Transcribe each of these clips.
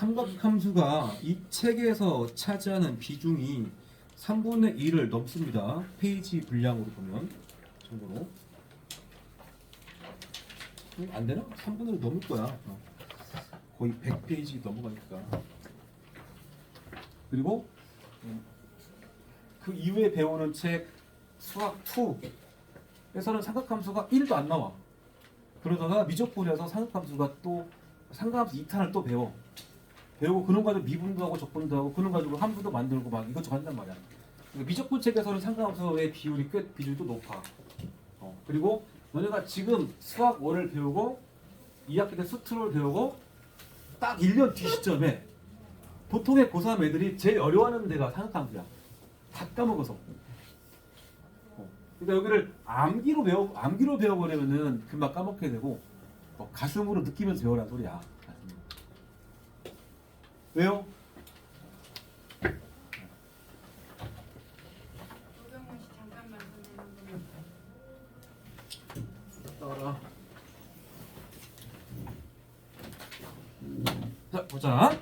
삼각함수가 이 책에서 차지하는 비중이 3분의 1을 넘습니다. 페이지 분량으로 보면 참고로 안 되나? 3분의 1 넘을 거야. 거의 100페이지 넘어가니까. 그리고 그 이후에 배우는 책 수학 2에서는 삼각함수가 1도 안 나와. 그러다가 미적분에서 삼각함수가 또 삼각함수 2탄을 또 배우고 그런 가지고 미분도 하고 적분도 하고 그런 가지고 함수도 만들고 막 이것저것 한단 말이야. 그러니까 미적분 책에서는 삼각함수의 비율이 꽤 비율도 높아. 그리고 너네가 지금 수학 1을 배우고 2학기 때 수투를 배우고 딱 1년 뒤 시점에 보통의 고3 애들이 제일 어려워하는 데가 삼각함수야. 다 까먹어서. 그러니까 여기를 암기로 배워버리면은 금방 까먹게 되고 가슴으로 느끼면서 배우라는 소리야. 왜요? 조경훈 씨 잠깐만 보내는 거. 따라. 자 보자.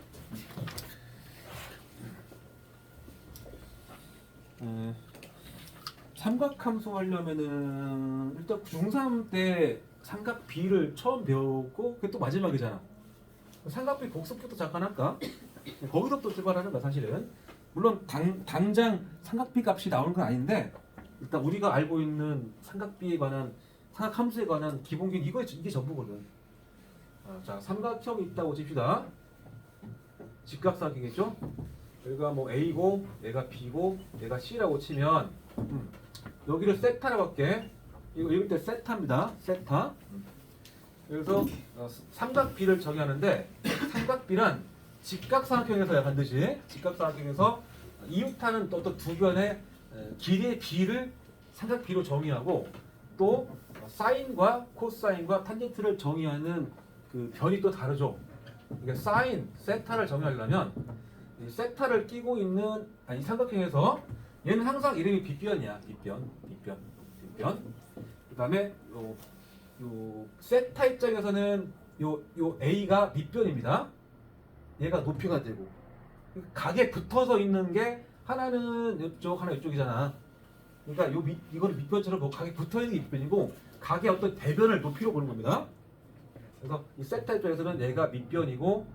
삼각함수 하려면은 일단 중3 때 삼각비를 처음 배우고 그게 또 마지막이잖아. 삼각비 복습부터 잠깐 할까? 거기서부터 출발하는 거야 사실은. 물론 당장 삼각비 값이 나오는 건 아닌데 일단 우리가 알고 있는 삼각비에 관한 삼각함수에 관한 기본기는 이게 전부거든. 자 삼각형이 있다고 칩시다. 직각삼각형이겠죠? 여기가 뭐 A고 얘가 B고 얘가 C라고 치면 여기를 세타라고 할게. 이거 읽을 때 세타입니다. 세타. 그래서 삼각비를 정의하는데 삼각비란 직각삼각형에서야 반드시 직각삼각형에서 이웃하는 어떤 두 변의 길이의 비를 삼각비로 정의하고 또 사인과 코사인과 탄젠트를 정의하는 그 변이 또 다르죠. 그러니까 사인, 세타를 정의하려면 이 세타를 끼고 있는 이 삼각형에서 얘는 항상 이름이 빗변이야. 빗변. 그다음에 요 세타 입장에서는 요 A가 밑변입니다. 얘가 높이가 되고 각에 붙어서 있는 게 하나는 이쪽 하나 이쪽이잖아. 그러니까 이거를 밑변처럼 보고 각에 붙어 있는 게 밑변이고 각의 어떤 대변을 높이로 보는 겁니다. 그래서 이 세타 입장에서는 얘가 밑변이고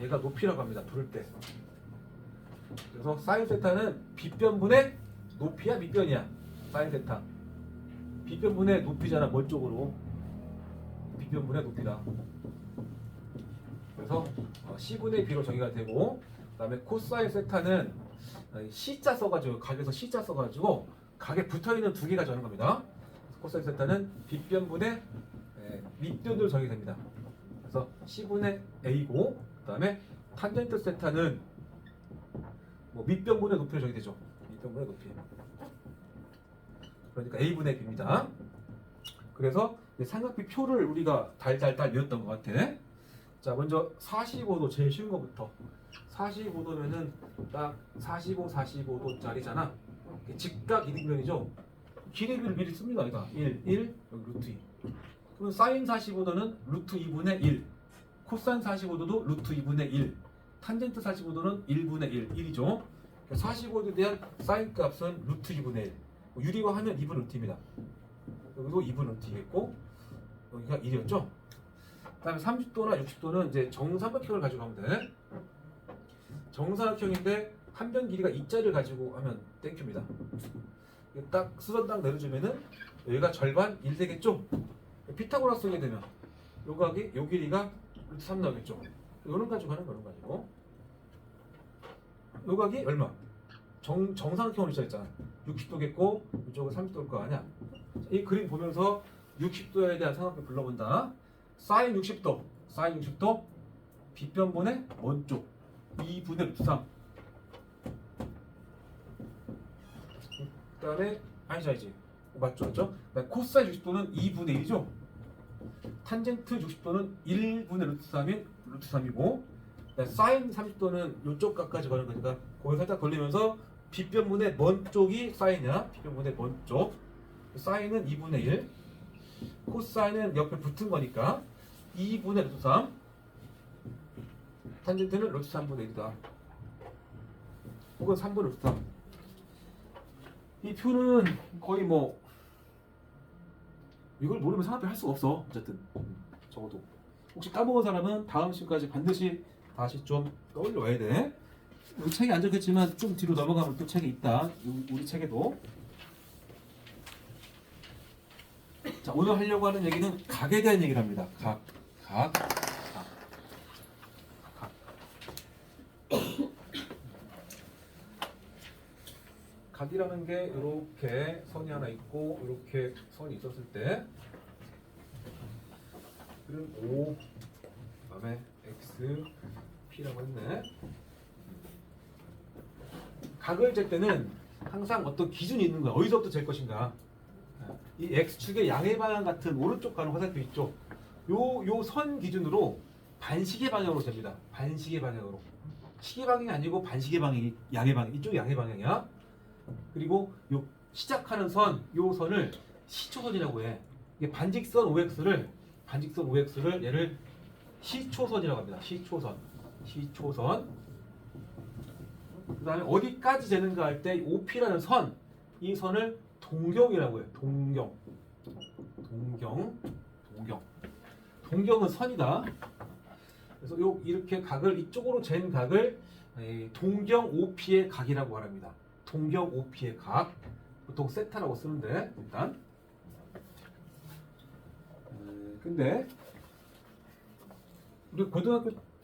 얘가 높이라고 합니다. 부를 때. 그래서 사인 세타는 빗변분의 높이야 밑변이야. 사인 세타. 빗변분의 높이잖아. 먼 쪽으로. 빗변분의 높이다. 그래서 C분의 B로 정의가 되고 그 다음에 코사인 세타는 C자 써가지고 각에서 C자 써가지고 각에 붙어있는 두 개가 정하는 겁니다. 코사인 세타는 빗변분의 밑변으로 정의됩니다. 그래서 C분의 A고 그 다음에 탄젠트 세타는 뭐 밑변분의 높이로 정의되죠. 밑변분의 높이. 그러니까 A분의 B입니다. 그래서 삼각비 표를 우리가 달달달 외웠던 것 같아. 자, 먼저 45도 제일 쉬운 거부터. 45도면은 딱 45도짜리잖아. 직각 이등변이죠. 길이비를 미리 씁니다. 여기다 1, 여기 루트 2. 그러면 사인 45도는 루트 2분의 1. 코사인 45도도 루트 2분의 1. 탄젠트 45도는 1분의 1, 1이죠. 45도에 대한 사인 값은 루트 2분의 1. 유리화하면 2분 루트입니다. 여기도 2분 루트이겠고 여기가 1이었죠. 그 다음에 30도나 60도는 이제 정삼각형을 가지고 하면 돼. 정삼각형인데 한 변 길이가 2자를 가지고 하면 땡큐입니다. 딱 수선딱 내려주면은 여기가 절반 1 되겠죠. 피타고라스 쓰게 되면 요 각이 요 길이가 루트 3 나오겠죠. 요런 가지고 하는 거는 가지고 요 각이 얼마? 정삼각형으로 있잖아. 60도겠고 이쪽은 30도일 거 아니야. 이 그림 보면서 60도에 대한 삼각형 불러본다. 사인 60도 빗변분의 먼 쪽 2분의 루트 3. 그 다음에 아니지 맞죠? 코사인 60도는 2분의 1이죠. 탄젠트 60도는 1분의 루트 3인 루트 3이고 사인 30도는 이쪽 각까지 가는 거니까 거기 살짝 걸리면서 빗변분의 먼 쪽이 사인이야. 빗변분의 먼 쪽. 사인은 2분의 1. 코사인은 옆에 붙은 거니까 2분의 루트 3. 탄젠트는 루트 3분의 1이다. 혹은 3분의 루트 3. 이 표는 거의 뭐 이걸 모르면 상합비 할 수가 없어. 어쨌든 적어도 혹시 까먹은 사람은 다음 시간까지 반드시 다시 좀 떠올려 와야 돼. 우리 책에 안 적혔지만 좀 뒤로 넘어가면 또 책에 있다. 우리 책에도. 자, 오늘 하려고 하는 얘기는 각에 대한 얘기를 합니다. 각. 각이라는 게 이렇게 선이 하나 있고 이렇게 선이 있었을 때 그럼 O 그다음에 X, P라고 했네. 각을 잴 때는 항상 어떤 기준이 있는 거야. 어디서부터 잴 것인가. 이 X축의 양의 방향 같은 오른쪽 가는 화살표 있죠. 요 선 기준으로 반시계 방향으로 잽니다. 반시계 방향으로. 시계 방향이 아니고 반시계 방향이 양의 방향. 이쪽이 양의 방향이야. 그리고 요 시작하는 선, 요 선을 시초선이라고 해. 이게 반직선 OX를 얘를 시초선이라고 합니다. 시초선. 그다음에 어디까지 재는가 할 때 OP라는 선, 이 선을 동경이라고 해요. 동경은 선이다. 그래서 이렇게 각을 이쪽으로 잰 각을 동경 OP의 각이라고 합니다. 동경 OP의 각. 보통 세타라고 쓰는데 일단. 근데 우리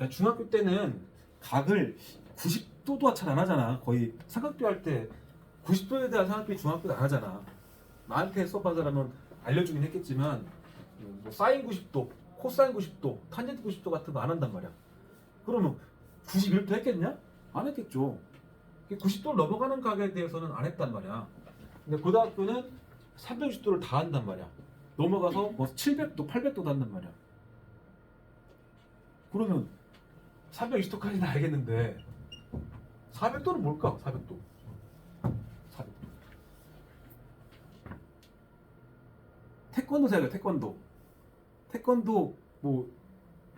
중학교 때는 각을 90도도 잘 안 하잖아. 거의 삼각비 할 때 90도에 대한 삼각비 중학교도 안 하잖아. 나한테 수업한 사람은 알려주긴 했겠지만 뭐 사인 90도, 코사인 90도, 탄젠트 90도 같은 거 안 한단 말이야. 그러면 91도 했겠냐? 안 했겠죠. 90도를 넘어가는 각에 대해서는 안 했단 말이야. 근데 고등학교는 360도를 다 한단 말이야. 넘어가서 뭐 700도, 800도도 한단 말이야. 그러면 320도까지는 알겠는데 400도는 뭘까? 400도. 태권도 생각해. 태권도 뭐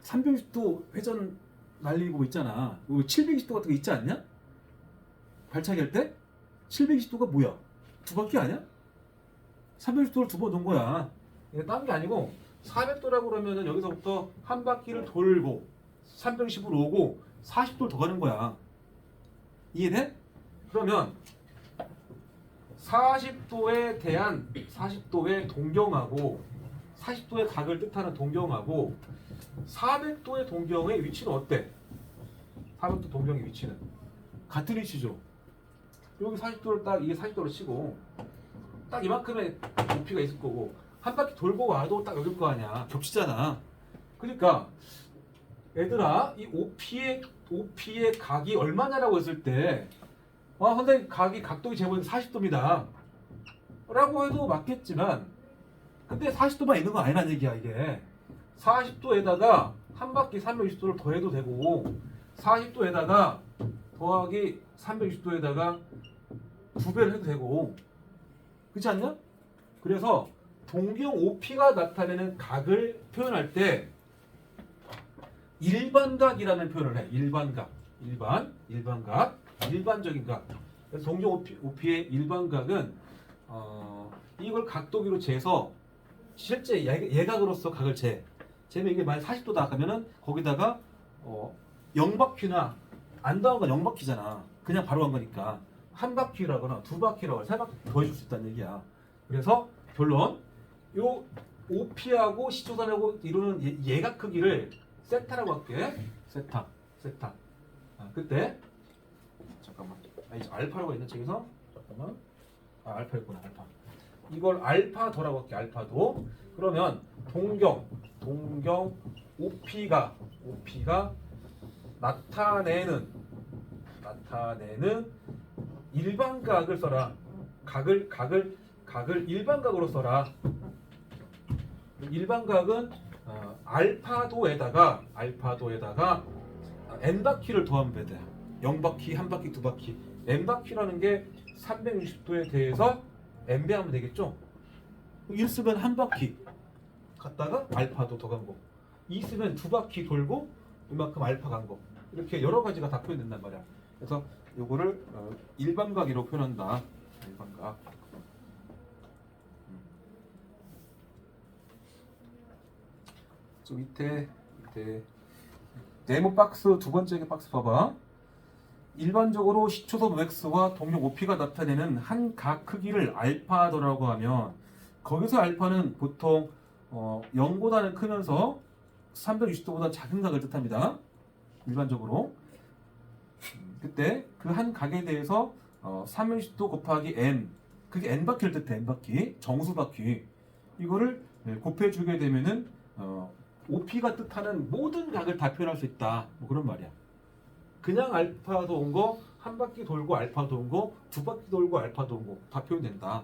360도 회전 날리고 있잖아. 720도 같은 거 있지 않냐? 발차기 할 때 720도가 뭐야? 두 바퀴 아니야? 360도를 두 번 돈 거야. 이게 딴 게 아니고 400도라고 그러면은 여기서부터 한 바퀴를 돌고 310으로 오고 40도를 더 가는 거야. 이해돼? 그러면 40도의 동경하고 40도의 각을 뜻하는 동경하고 400도의 동경의 위치는 어때? 400도 동경의 위치는 같은 위치죠. 여기 40도를 딱 이게 40도로 치고 딱 이만큼의 높이가 있을 거고 한 바퀴 돌고 와도 딱 여길 거 아니야. 겹치잖아. 그러니까 얘들아 이 OP의 각이 얼마냐라고 했을 때 선생님 각도기 재보니까 40도입니다 라고 해도 맞겠지만 근데 40도만 있는 건 아니란 얘기야. 이게 40도에다가 한 바퀴 360도를 더해도 되고 40도에다가 더하기 360도에다가 2배를 해도 되고 그렇지 않냐? 그래서 동경 OP가 나타내는 각을 표현할 때 일반각이라는 표현을 해. 일반각. 일반적인 각. 그래서 동경 OP의 일반각은 이걸 각도기로 재서 실제 예각으로서 각을 재면 이게 만약 40도다 하면은 거기다가 0바퀴나 안 더한 건 0바퀴잖아. 그냥 바로 한 거니까 한 바퀴라거나 두 바퀴라거나 세 바퀴 더 해줄 수 있다는 얘기야. 그래서 결론 요 OP하고 시초선하고 이루는 예각 크기를 세타라고 할게. 세타. 그때 잠깐만. 이제 알파라고 있는 책에서 잠깐만. 알파였구나. 알파. 이걸 알파도라고 할게. 알파도. 그러면 동경 OP가 나타내는 일반각을 써라. 각을 일반각으로 써라. 일반각은 알파도에다가 n바퀴를 더하면 돼. 0바퀴, 1바퀴, 2바퀴. n바퀴라는 게 360도에 대해서 n배 하면 되겠죠? 1 쓰면 1바퀴 갔다가 알파도 더 간 거. 2 쓰면 2바퀴 돌고 이만큼 알파 간 거. 이렇게 여러 가지가 다 표현된단 말이야. 그래서 요거를 일반각이라고 표현한다. 일반각. 저 밑에 네모 박스 두 번째 박스 봐봐. 일반적으로 시초섭 x와 동력 OP가 나타내는 한 각 크기를 알파더라고 하면 거기서 알파는 보통 0보다는 크면서 360도보다 작은 각을 뜻합니다. 일반적으로. 그때 그 한 각에 대해서 360도 곱하기 n, 그게 n 바퀴를 뜻해. n 바퀴, 정수 바퀴. 이거를 곱해주게 되면은 OP가 뜻하는 모든 각을 다 표현할 수 있다. 뭐 그런 말이야. 그냥 알파 도운 거, 한 바퀴 돌고 알파 도운 거, 두 바퀴 돌고 알파 도운 거 다 표현된다.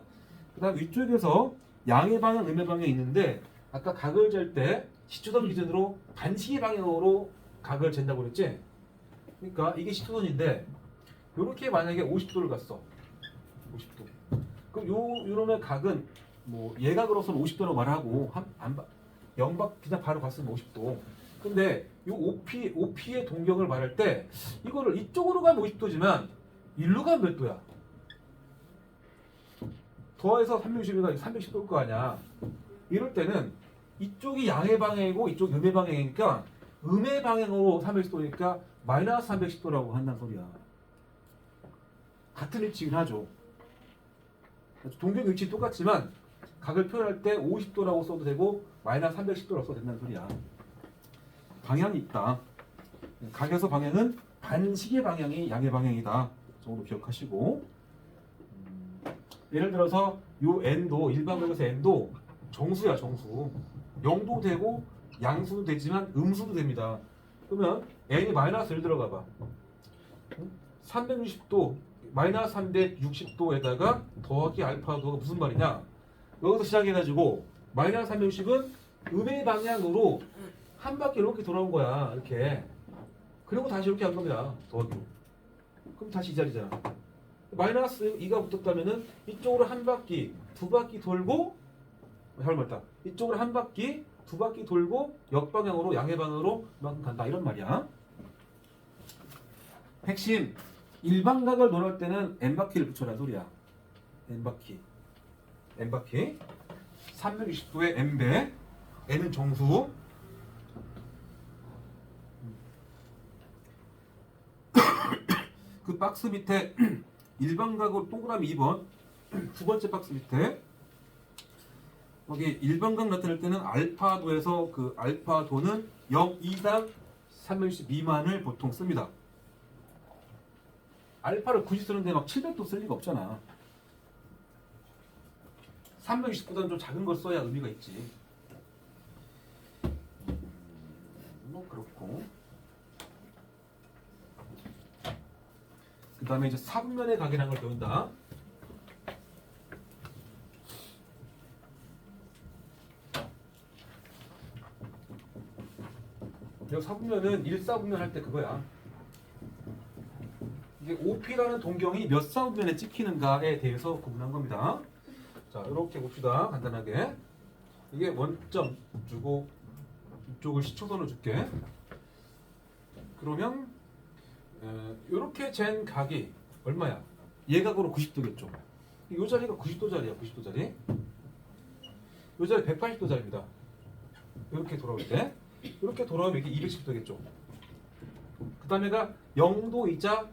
그다음 위쪽에서 양의 방향, 음의 방향이 있는데 아까 각을 잴 때 시초선 기준으로 반시계 방향으로 각을 잰다고 그랬지? 그러니까 이게 시초선인데 이렇게 만약에 50도를 갔어. 50도. 그럼 요놈의 각은 뭐 예각으로서는 50도라고 말하고 영박 그냥 바로 갔으면 50도. 근데 이 OP의 동경을 말할 때 이거를 이쪽으로 가면 50도지만 일로 가면 몇 도야? 더해서 360이가 310도일 거 아니야. 이럴 때는 이쪽이 양의 방향이고 이쪽이 음의 방향이니까 음의 방향으로 310도니까 마이너스 310도라고 한다는 소리야. 같은 위치긴 하죠. 동경 위치 똑같지만 각을 표현할 때 50도라고 써도 되고 마이너스 310도라고 써도 된다는 소리야. 방향이 있다. 각에서 방향은 반시계 방향이 양의 방향이다. 정도 기억하시고 예를 들어서 요 n도 일반각에서 n도 정수야 정수. 0도 되고 양수도 되지만 음수도 됩니다. 그러면 n이 마이너스 1 들어가 봐. 360도 마이너스 360도에다가 더하기 알파도가 무슨 말이냐? 여기서 시작해가지고 마이너스 360은 음의 방향으로 한 바퀴 이렇게 돌아온 거야. 이렇게. 그리고 다시 이렇게 한 겁니다. 더하기로. 그럼 다시 이 자리잖아. 마이너스 2가 붙었다면은 이쪽으로 한 바퀴, 두 바퀴 돌고 잘못했다. 이쪽으로 한 바퀴, 두 바퀴 돌고 역방향으로 양의 방향으로 이만큼 간다. 이런 말이야. 핵심 일반각을 논할 때는 n바퀴를 붙여라 소리야. n바퀴. n바퀴. 360도의 n배. n은 정수. 그 박스 밑에 일반각으로 동그라미 2번 두 번째 박스 밑에 여기 일반각 나타낼 때는 알파도에서 그 알파도는 0 이상 360 미만을 보통 씁니다. 알파를 굳이 쓰는데 막 700도 쓸 리가 없잖아. 360보다는 좀 작은 걸 써야 의미가 있지. 뭐 그렇고. 그 다음에 이제 사분면의 각이라는 걸 배운다. 여기 사분면은 1사분면 할 때 그거야. 이게 OP라는 동경이 몇 사분면에 찍히는가에 대해서 구분한 겁니다. 자, 이렇게 봅시다. 간단하게. 이게 원점 주고 이쪽을 시초선을 줄게. 그러면 이렇게 잰 각이 얼마야? 예각으로 90도겠죠. 이 자리가 90도 자리야. 90도 자리. 이 자리 180도 자리입니다. 이렇게 돌아올 때. 이렇게 돌아오면 이게 210도겠죠. 그 다음에가 0도이자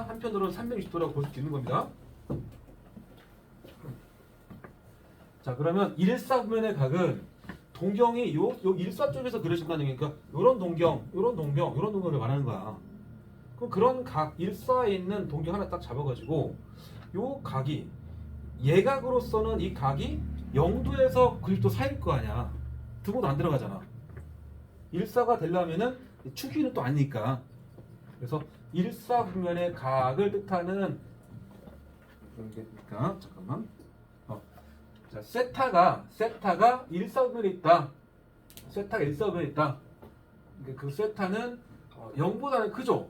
한편으로는 360도라고 볼 수 있는 겁니다. 자, 그러면 1사분면의 각은 동경이 요 일사 쪽에서 그려진다는 얘기니까 요런 동경을 말하는 거야. 그럼 그런 각 일사에 있는 동경 하나 딱 잡아가지고 요 각이 예각으로서는 이 각이 0도에서 90도 사이일 거 아니야. 두고도 안 들어가잖아. 일사가 되려면은 축이는 또 아니니까. 그래서 일사분면의 각을 뜻하는 그런 게 있니까 잠깐만. 자, 세타가 일사분면에 있다. 세타가 일사분면에 있다. 그 세타는 0보다는 크죠.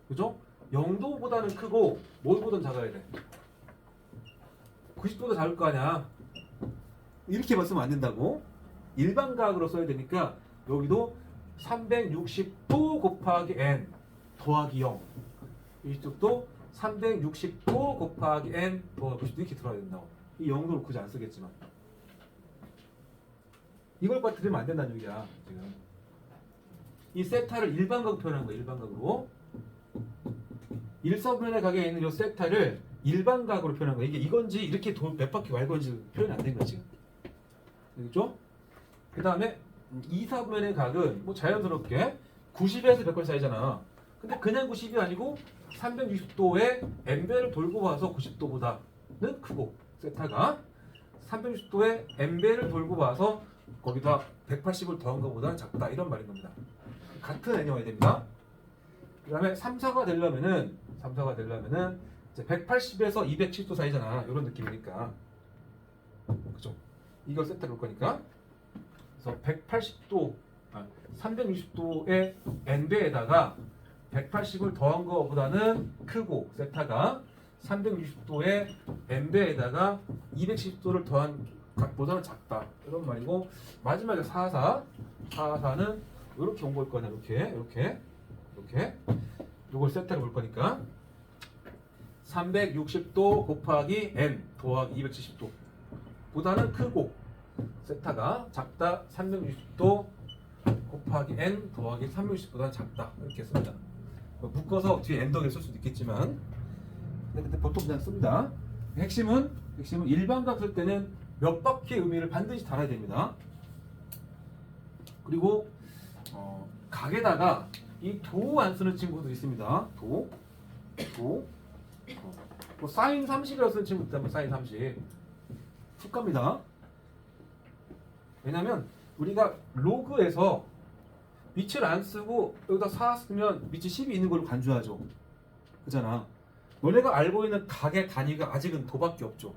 그죠? 0도보다는 크고 뭐보다는 작아야 돼. 90도도 작을 거 아니야. 이렇게 봤으면 안 된다고. 일반각으로 써야 되니까 여기도 360도 곱하기 n 더하기 0. 이쪽도 360도 곱하기 n 더하기 90도 이렇게 들어야 된다고. 이 0도를 굳이 안 쓰겠지만 이걸 봐 들으면 안 된다는 얘기야 지금. 이 세타를 일반각으로 표현한 거야. 일반각으로. 일사분면의 각에 있는 이 세타를 일반각으로 표현한 거야. 이게 이건지 이렇게 몇 바퀴 갈 건지 표현이 안 된 거야 지금. 알겠죠? 그 다음에 2사분면의 각은 뭐 자연스럽게 90에서 100번 사이잖아. 근데 그냥 90이 아니고 360도의 n배를 돌고 와서 90도보다는 크고, 세타가 360도의 n배를 돌고 와서 거기다 180을 더한 것보다는 작다, 이런 말인 겁니다. 같은 n이 와야 됩니다. 그 다음에 3사가 되려면은 이제 180에서 270도 사이잖아. 이런 느낌이니까. 그죠? 이걸 세타를 볼 거니까. 그래서 180도, 360도의 n배에다가 180을 더한 것보다는 크고, 세타가 360도의 n배에다가 270도를 더한 각보다는 작다, 이런 말이고, 마지막에 4사는 이렇게 온 걸 거냐. 이렇게 이걸 세타를 볼 거니까 360도 곱하기 n 더하기 270도 보다는 크고, 세타가 작다. 360도 곱하기 n 더하기 360보다는 작다, 이렇게 씁니다. 묶어서 뒤에 n 더하기 쓸 수도 있겠지만, 근데 보통 그냥 씁니다. 핵심은 일반각 쓸 때는 몇 바퀴의 의미를 반드시 달아야 됩니다. 그리고 각에다가 이 도 안 쓰는 친구도 있습니다. 도. 뭐 사인 30이라고 쓰는 친구 있다면 사인 30 툭 갑니다. 왜냐면 우리가 로그에서 밑을 안 쓰고 여기다 4 쓰면 밑이 10이 있는 걸로 간주하죠. 그잖아. 너네가 알고 있는 각의 단위가 아직은 도밖에 없죠.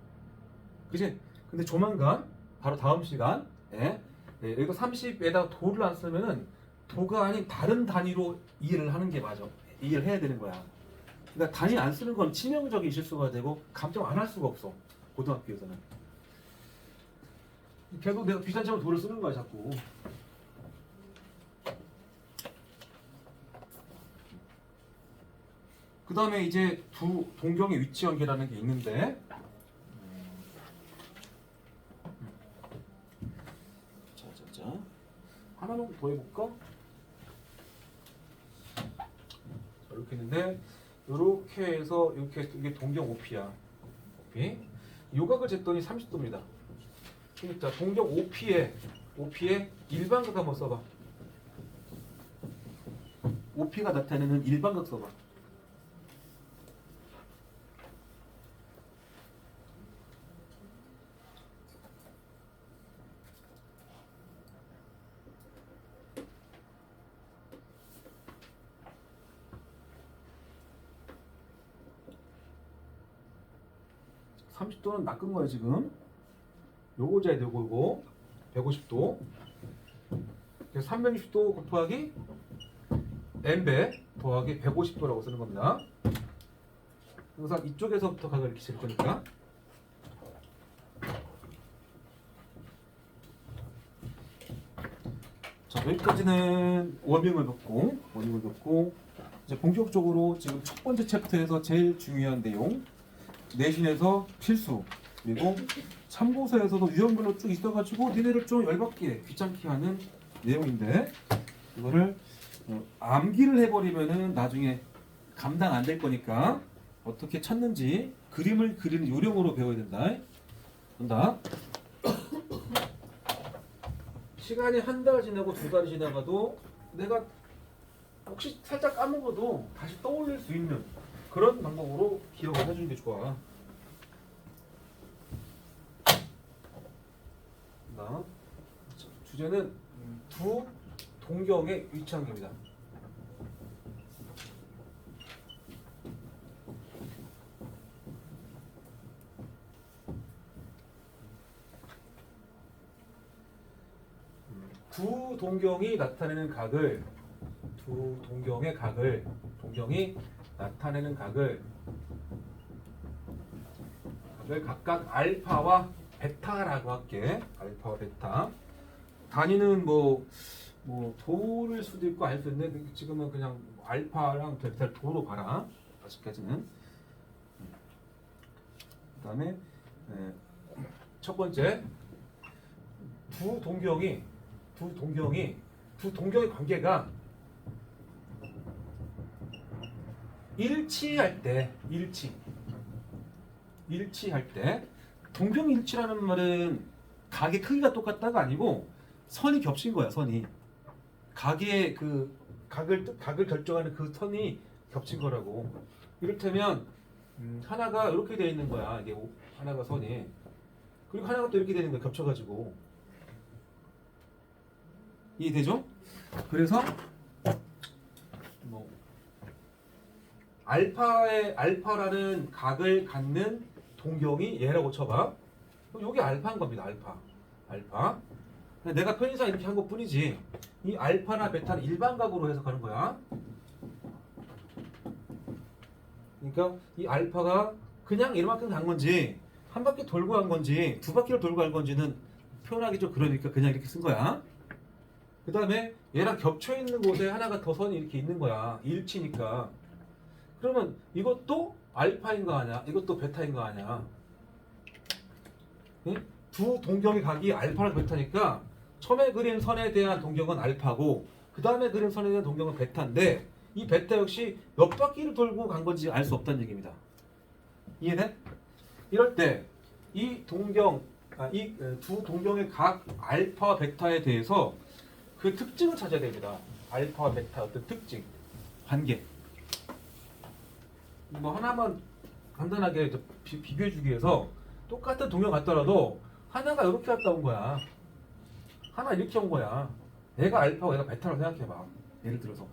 그치? 근데 조만간 바로 다음 시간에 여기다 30에다가 도를 안 쓰면은 도가 아닌 다른 단위로 이해를 하는 게 맞아. 이해를 해야 되는 거야. 그러니까 단위 안 쓰는 건 치명적인 실수가 되고 감정 안 할 수가 없어. 고등학교에서는. 계속 내가 귀찮지만 도를 쓰는 거야 자꾸. 그 다음에 이제 두 동경의 위치 관계라는 게 있는데, 자 하나만 더 해볼까? 이렇게 있는데, 이렇게 해서 이렇게 해서 이게 동경 OP야. OP. 요각을 쟀더니 30도입니다. 그러니까 동경 OP에 일반각 한번 써봐. OP가 나타내는 일반각 써봐. (30도는) 낚은 거야 지금. 요거 재야 되고, 요거 150도. 그래서 360도 곱하기 n배 더하기 150도라고 쓰는 겁니다. 항상 이쪽에서부터 각을 이렇게 잴 거니까. 자, 여기까지는 워밍을 듣고 이제 본격적으로 지금 첫 번째 챕터에서 제일 중요한 내용, 내신에서 필수, 그리고 참고서에서도 유형별로 쭉 있어가지고 니네를 좀 열받게 귀찮게 하는 내용인데, 이거를 암기를 해버리면은 나중에 감당 안 될 거니까 어떻게 찾는지 그림을 그리는 요령으로 배워야 된다. 된다. 시간이 한 달 지나고 두 달이 지나가도 내가 혹시 살짝 까먹어도 다시 떠올릴 수 있는 그런 방법으로 기억을 해주는 게 좋아. 주제는 두 동경의 위치관계입니다. 두 동경이 나타내는 각을, 동경이 나타내는 각을 각각 알파와 베타라고 할게. 알파와 베타. 단위는 뭐 뭐 도일 수도 있고 아닐 수도 있는데 지금은 그냥 알파랑 베타를 도로 봐라. 아직까지는. 그다음에 첫 번째 두 동경의 관계가 일치할 때 동경일치라는 말은 각의 크기가 똑같다가 아니고 선이 겹친 거야. 선이 각의 그 각을 결정하는 그 선이 겹친 거라고. 이를테면 하나가 이렇게 되어 있는 거야. 이게 하나가 선이. 그리고 하나가 또 이렇게 되는 거야. 겹쳐가지고. 이해되죠? 그래서 뭐 알파라는 각을 갖는 동경이 얘라고 쳐봐. 그럼 여기 알파인 겁니다. 알파. 내가 편의상 이렇게 한 것뿐이지. 이 알파나 베타는 일반각으로 해석하는 거야. 그러니까 이 알파가 그냥 이만큼 간 건지 한 바퀴 돌고 간 건지 두 바퀴를 돌고 간 건지는 표현하기 좀 그러니까 그냥 이렇게 쓴 거야. 그 다음에 얘랑 겹쳐 있는 곳에 하나가 더 선이 이렇게 있는 거야. 일치니까. 그러면 이것도 알파인 거 아니야? 이것도 베타인 거 아니야? 응? 두 동경의 각이 알파랑 베타니까 처음에 그린 선에 대한 동경은 알파고 그 다음에 그린 선에 대한 동경은 베타인데 이 베타 역시 몇 바퀴를 돌고 간 건지 알 수 없다는 얘기입니다. 이해돼? 이럴 때 이 두 동경의 각 알파 베타에 대해서 그 특징을 찾아야 됩니다. 알파와 베타 어떤 특징, 관계. 뭐 하나만 간단하게 비교해주기 위해서 똑같은 동경 같더라도 하나가 이렇게 갔다 온 거야. 하나 이렇게 온 거야. 얘가 알파고 얘가 베타라고 생각해봐. 예를 들어서.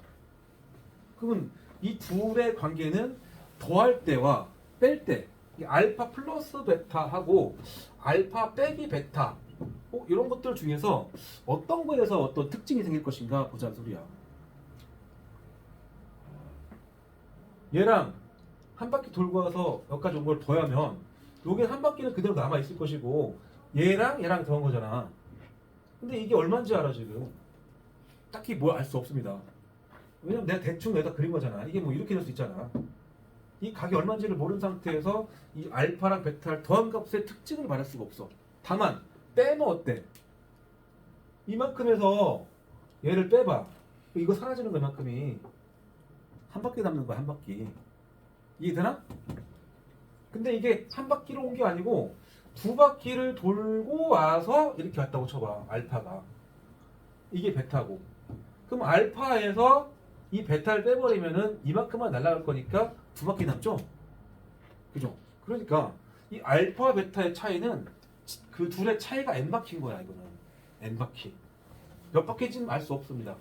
그러면 이 둘의 관계는 더할 때와 뺄 때, 알파 플러스 베타하고 알파 빼기 베타, 이런 것들 중에서 어떤 거에서 어떤 특징이 생길 것인가 보자는 소리야. 얘랑 한 바퀴 돌고 와서 여기까지 온 걸 더하면 여기 한 바퀴는 그대로 남아 있을 것이고 얘랑 더한 거잖아. 근데 이게 얼마인지 알아 지금? 딱히 뭘 알 수 없습니다. 왜냐면 내가 대충 여기다 그린 거잖아. 이게 뭐 이렇게 될 수 있잖아. 이 각이 얼마인지를 모르는 상태에서 이 알파랑 베타를 더한 값의 특징을 말할 수가 없어. 다만 빼면 어때? 이만큼에서 얘를 빼봐. 이거 사라지는 거야. 이만큼이 한 바퀴 남는 거야. 한 바퀴. 이해되나? 근데 이게 한 바퀴로 온 게 아니고 두 바퀴를 돌고 와서 이렇게 왔다고 쳐봐. 알파가. 이게 베타고. 그럼 알파에서 이 베타를 빼버리면은 이만큼만 날아갈 거니까 두 바퀴 남죠? 그죠? 그러니까 이 알파 베타의 차이는 그 둘의 차이가 n 바퀴인 거야. 이거는 n 바퀴. 몇 바퀴인지는 알 수 없습니다.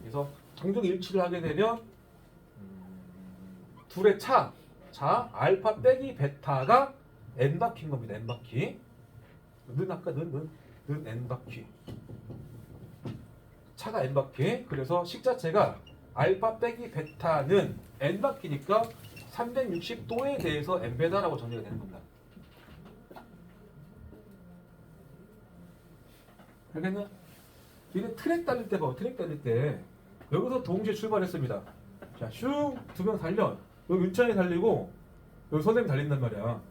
그래서 동종 일치를 하게 되면 둘의 차 알파 빼기 베타가 n 바퀴인 겁니다. n 바퀴. 아까 는 n 바퀴. 차가 n 바퀴. 그래서 식 자체가 알파 빼기 베타는 n 바퀴니까 360도에 대해서 n 베다라고 정리가 되는 겁니다. 알겠냐? 이게 트랙 달릴 때 봐. 트랙 달릴 때 여기서 동시에 출발했습니다. 자, 슝 두 명 달려. 여기 윤찬이 달리고 여기 선생님 달린단 말이야.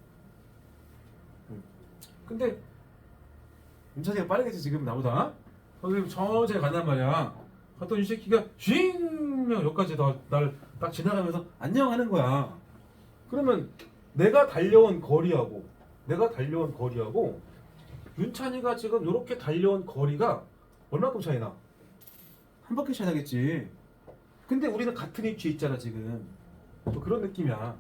근데 윤찬이가 빠르겠지 지금 나보다. 선생님 천천히 간단 말이야. 갔더니 이 새끼가 윙 여기까지 날 딱 지나가면서 안녕 하는 거야. 그러면 내가 달려온 거리하고 윤찬이가 지금 이렇게 달려온 거리가 얼마큼 차이나? 한 바퀴 차이 나겠지. 근데 우리는 같은 위치에 있잖아 지금. 뭐 그런 느낌이야.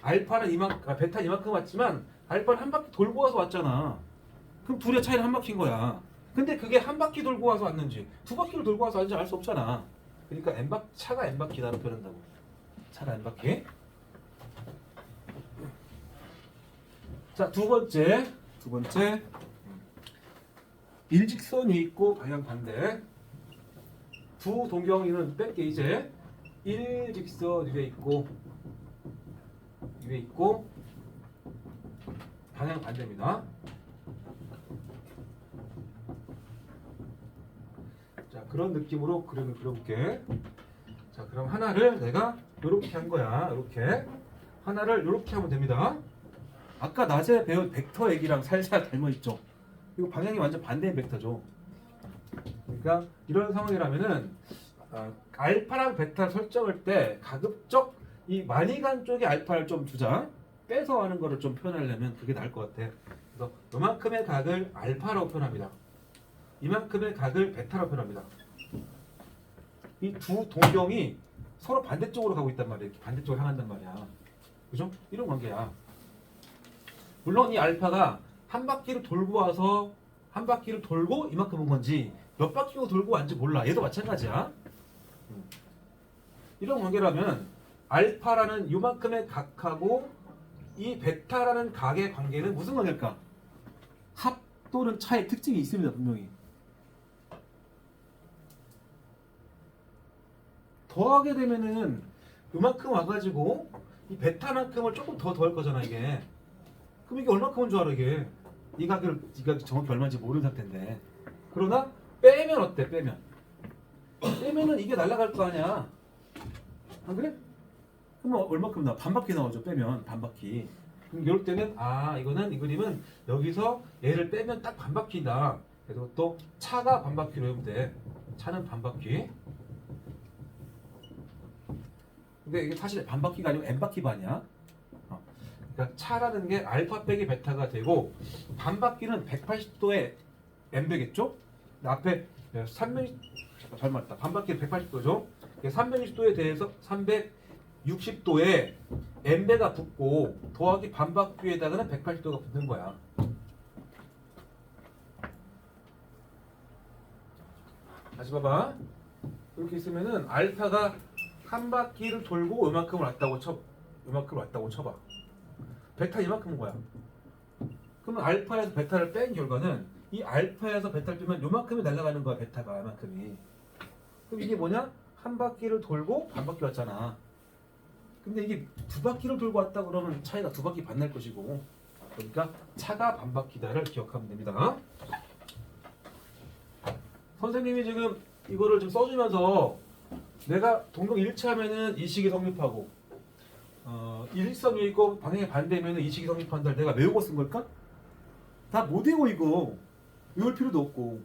알파는 베타는 이만큼 왔지만 알파는 한 바퀴 돌고 와서 왔잖아. 그럼 둘의 차이는 한 바퀴인 거야. 근데 그게 한 바퀴 돌고 와서 왔는지 두 바퀴를 돌고 와서 왔는지 알 수 없잖아. 그러니까 차가 n바퀴다라고 표현한다고. 차가 n바퀴. 자, 두 번째 일직선 위 있고 방향 반대. 두 동경이는 뺄게. 이제 일직선 위에 있고 방향 반대입니다. 그런 느낌으로 그림을 그려볼게. 자, 그럼 하나를 내가 이렇게 한 거야. 이렇게 하나를 이렇게 하면 됩니다. 아까 낮에 배운 벡터 얘기랑 살살 닮아 있죠. 이거 방향이 완전 반대인 벡터죠. 그러니까 이런 상황이라면은 알파랑 베타 설정할 때 가급적 이 많이 간 쪽에 알파를 좀 두자. 빼서 하는 거를 좀 표현하려면 그게 나을 것 같아. 그래서 이만큼의 각을 알파라고 표현합니다. 이만큼의 각을 베타라고 표현합니다. 이 두 동경이 서로 반대쪽으로 가고 있단 말이야. 이렇게 반대쪽으로 향한단 말이야. 그죠? 이런 관계야. 물론 이 알파가 한 바퀴를 돌고 와서 한 바퀴를 돌고 이만큼 온 건지 몇 바퀴고 돌고 왔는지 몰라. 얘도 마찬가지야. 이런 관계라면 알파라는 요만큼의 각하고 이 베타라는 각의 관계는 무슨 관계일까? 합 또는 차의 특징이 있습니다. 분명히. 더하게 되면은 요만큼 와가지고 이 베타만큼을 조금 더 더할 거잖아 이게. 그럼 이게 얼마큼인 줄 알아 이게. 이 각이 정확히 얼마인지 모르는 상태인데. 그러나 빼면 어때? 빼면은 이게 날아갈 거 아니야. 안 그래? 그럼 얼마큼 나와? 반바퀴 나오죠. 빼면 반바퀴. 그럼 이럴 때는 이거는 이 그림은 여기서 얘를 빼면 딱 반바퀴다. 그래서 또 차가 반바퀴로 해보면 돼. 차는 반바퀴. 근데 이게 사실 반바퀴가 아니고 n바퀴 반이야. 그러니까 차라는 게 알파 빼기 베타가 되고 반바퀴는 180도의 n배겠죠? 앞에 360 잘맞다. 반바퀴는 180도죠. 360도에 대해서 360도에 n배가 붙고 더하기 반바퀴에다가는 180도가 붙는 거야. 다시 봐봐. 이렇게 있으면은 알파가 한 바퀴를 돌고 요만큼을 왔다고 쳐봐. 베타 이만큼인 거야. 그러면 알파에서 베타를 뺀 결과는 이 알파에서 베타를 빼면 요만큼이 날아가는 거야. 베타가 이만큼이. 그럼 이게 뭐냐? 한 바퀴를 돌고 반 바퀴 왔잖아. 근데 이게 두 바퀴를 돌고 왔다 그러면 차이가 두 바퀴 반 날 것이고, 그러니까 차가 반 바퀴다를 기억하면 됩니다. 선생님이 지금 이거를 좀 써주면서 내가 동경 일치하면은 이 식이 성립하고 일성이 있고 방향이 반대면은 이 식이 성립한다. 내가 외우고 쓴 걸까? 다 못 외워 이거. 외울 필요도 없고.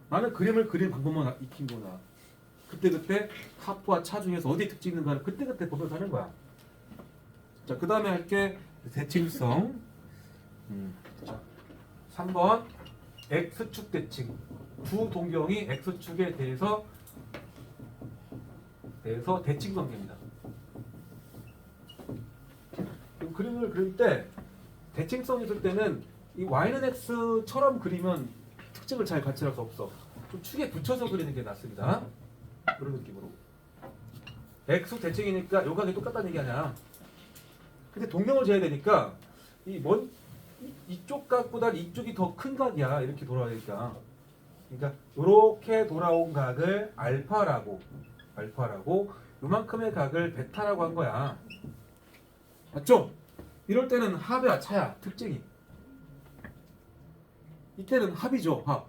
나는 그림을 그리는 방법만 익힌 거나. 그때그때 하프와 차 중에서 어디에 특징이 있는가를 그때그때 보면서 하는 거야. 자, 그 다음에 할게 대칭성. 자, 3번 X축 대칭. 두 동경이 X축에 대해서 대칭 관계입니다. 그림을 그릴 때 대칭성이 있을 때는 이 y는 x처럼 그리면 특징을 잘 관찰할 수 없어. 좀 축에 붙여서 그리는 게 낫습니다. 그런 느낌으로. x 대칭이니까 요 각이 똑같다는 얘기 아니야. 근데 동경을 재야 되니까 이쪽 각보다 이쪽이 더 큰 각이야. 이렇게 돌아야 되니까. 그러니까 이렇게 돌아온 각을 알파라고 요만큼의 각을 베타라고 한 거야. 맞죠? 이럴 때는 합이야 차야 특징이. 이때는 합이죠. 합.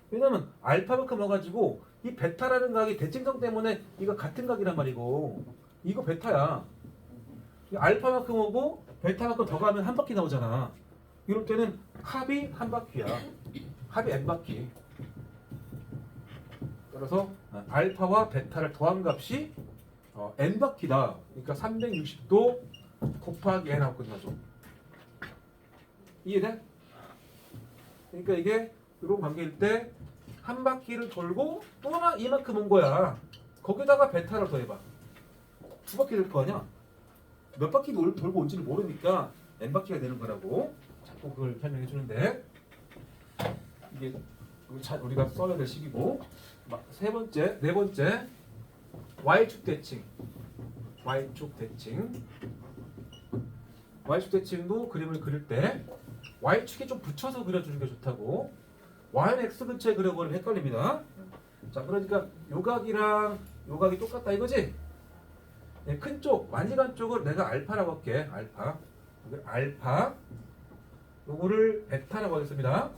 왜냐면 알파만큼 와가지고 이 베타라는 각이 대칭성 때문에 이거 같은 각이란 말이고 이거 베타야. 알파만큼 오고 베타만큼 더 가면 한 바퀴 나오잖아. 이럴 때는 합이 한 바퀴야. 합이 n바퀴. 따라서 알파와 베타를 더한 값이 n바퀴다. 그러니까 360도 곱하기 n하고 끝나죠. 이해돼? 그러니까 이게 이런 관계일 때 한 바퀴를 돌고 또 하나 이만큼 온 거야. 거기다가 베타를 더해봐. 두 바퀴 될 거 아니야? 몇 바퀴 돌고 온지를 모르니까 n바퀴가 되는 거라고 자꾸 그걸 설명해 주는데 이게 우리가 써야 될 식이고. 네 번째 Y축 대칭. Y축 대칭도 그림을 그릴 때 Y축에 좀 붙여서 그려주는 게 좋다고. Y는 X 근처에 그려버리면 헷갈립니다. 자, 그러니까 요각이랑 요각이 똑같다 이거지? 네, 큰 쪽, 많이 간 쪽을 내가 알파라고 할게. 알파. 요거를 베타라고 하겠습니다.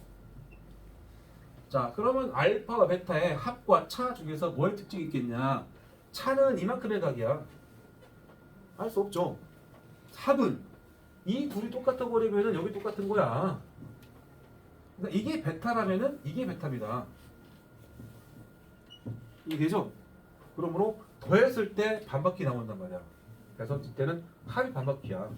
자, 그러면 알파와 베타의 합과 차 중에서 뭐의 특징이 있겠냐? 차는 이만큼의 각이야. 알 수 없죠. 합은 이 둘이 똑같아 버리면은 여기 똑같은 거야. 그러니까 이게 베타라면은 이게 베타입니다. 이게죠? 그러므로 더했을 때 반바퀴 나온단 말이야. 그래서 이때는 합이 반바퀴야.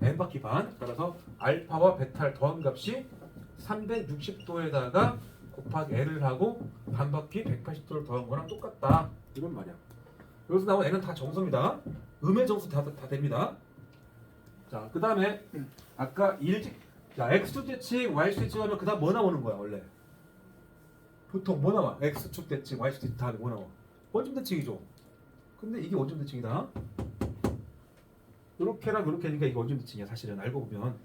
n바퀴 반. 따라서 알파와 베타를 더한 값이 360도에다가 곱하기 n을 하고 반바퀴 180도를 더한 거랑 똑같다. 이런 말이야. 여기서 나온 n은 다 정수입니다. 음의 정수 다 됩니다. 자, 그 다음에 아까 자, x축 대칭, y축 대칭 하면 그 다음 뭐 나오는 거야 원래? 보통 뭐 나와? x축 대칭, y축 대칭 다음에 뭐 나와? 원점 대칭이죠. 근데 이게 원점 대칭이다. 요렇게랑 요렇게 하니까 이게 원점 대칭이야 사실은 알고 보면.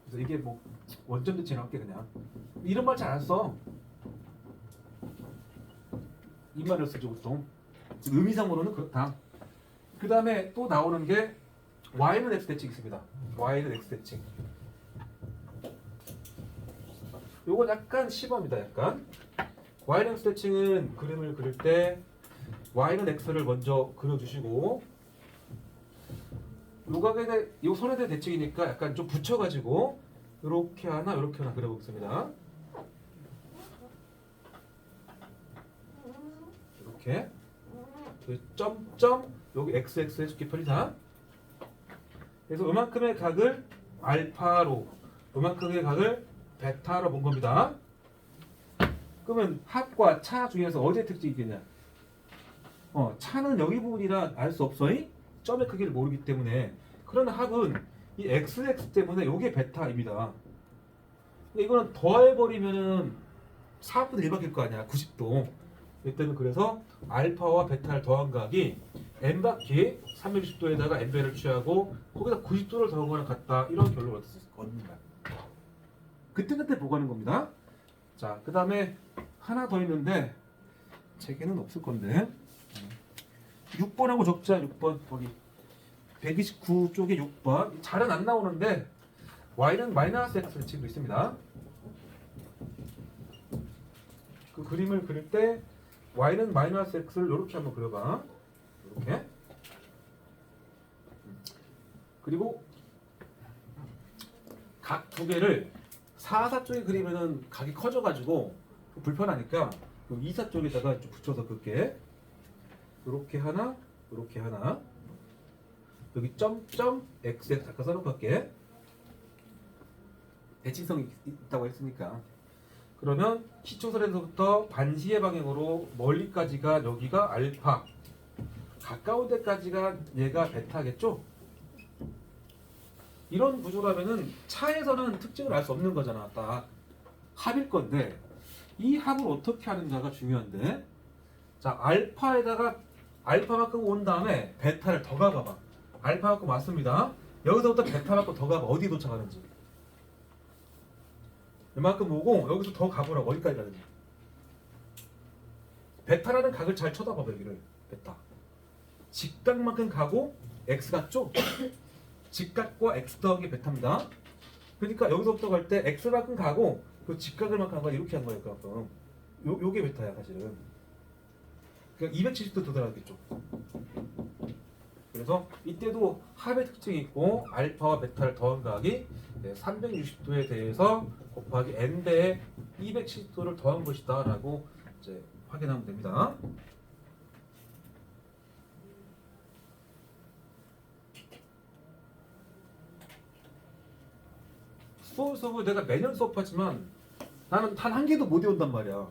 그래서 이게 뭐 원점 대칭 할게 그냥. 이런 말 잘 안 써. 이 말을 쓰죠 보통. 의미상으로는 그렇다. 그 다음에 또 나오는 게 y는 x 대칭 있습니다. y는 x 대칭. 요건 약간 시범이다. 약간 y는 x 대칭은 그림을 그릴 때 y는 x를 먼저 그려주시고 요 선에 대한 대칭이니까 약간 좀 붙여가지고 이렇게 하나 이렇게 하나 그려보겠습니다. 이렇게 점점 여기 xx 해줄게 편이다. 그래서 요만큼의 각을 알파로 요만큼의 각을 베타로 본 겁니다. 그러면 합과 차 중에서 어디에 특징이 있겠냐? 차는 여기 부분이라 알 수 없어. 점의 크기를 모르기 때문에. 그러나 합은 이 xx 때문에 요게 베타입니다. 이거는 더해버리면은 4분의 1 바뀔 거 아니야. 90도. 이때는 그래서 알파와 베타를 더한 각이 n바퀴 360도에다가 n배를 취하고 거기다 90도를 더한 거랑 같다. 이런 결론을 얻는 거야. 그때 보고 하는 겁니다. 자, 그 다음에 하나 더 있는데 책에는 없을 건데 6번하고 적자. 6번 거기 129쪽에 6번 잘은 안 나오는데 y는 마이너스 x를 치고 있습니다. 그 그림을 그릴 때 y는 마이너스 x를 이렇게 한번 그려봐. 이렇게. 그리고 각 두 개를 4, 4 쪽에 그리면은 각이 커져가지고 불편하니까 2, 4 쪽에다가 좀 붙여서 그렇게 이렇게 하나, 이렇게 하나. 여기 점점 xx 잠깐 써놓고 할게. 대칭성이 있다고 했으니까. 그러면 시초선에서부터 반시의 방향으로 멀리까지가 여기가 알파, 가까운 데까지가 얘가 베타겠죠? 이런 구조라면은 차에서는 특징을 알 수 없는 거잖아. 딱 합일 건데 이 합을 어떻게 하는가가 중요한데. 자, 알파에다가 알파만큼 온 다음에 베타를 더 가봐봐. 알파만큼 왔습니다. 여기서부터 베타만큼 더 가봐. 어디 도착하는지. 이만큼 오고 여기서 더 가보라고. 어디까지 가는지. 베타라는 각을 잘 쳐다봐봐. 여기를 베타 직각만큼 가고 x 같죠? 직각과 x 더하기 베타입니다. 그러니까 여기서부터 갈 때 x만큼 가고 그 직각을만큼 가 이렇게 한 거예요. 그만큼 요게 베타야 사실은. 그러니까 270도 더 들어가겠죠. 그래서 이때도 합의 특징이 있고 알파와 베타를 더한 각이 360도에 대해서 곱하기 n배의 270도를 더한 것이다 라고 이제 확인하면 됩니다. 수업을 내가 매년 수업하지만 나는 단 한 개도 못 외운단 말이야.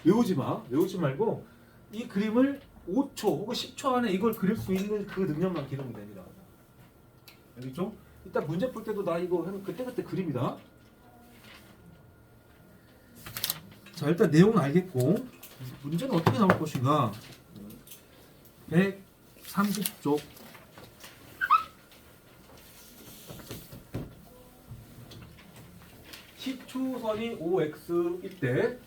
외우지 마. 외우지 말고 이 그림을 5초 혹은 10초 안에 이걸 그릴 수 있는 그 능력만 기르면 됩니다. 알겠죠? 일단 문제 풀 때도 나 이거 하면 그때그때 그립니다. 자, 일단 내용은 알겠고 문제는 어떻게 나올 것인가. 130쪽 시초선이 OX일 때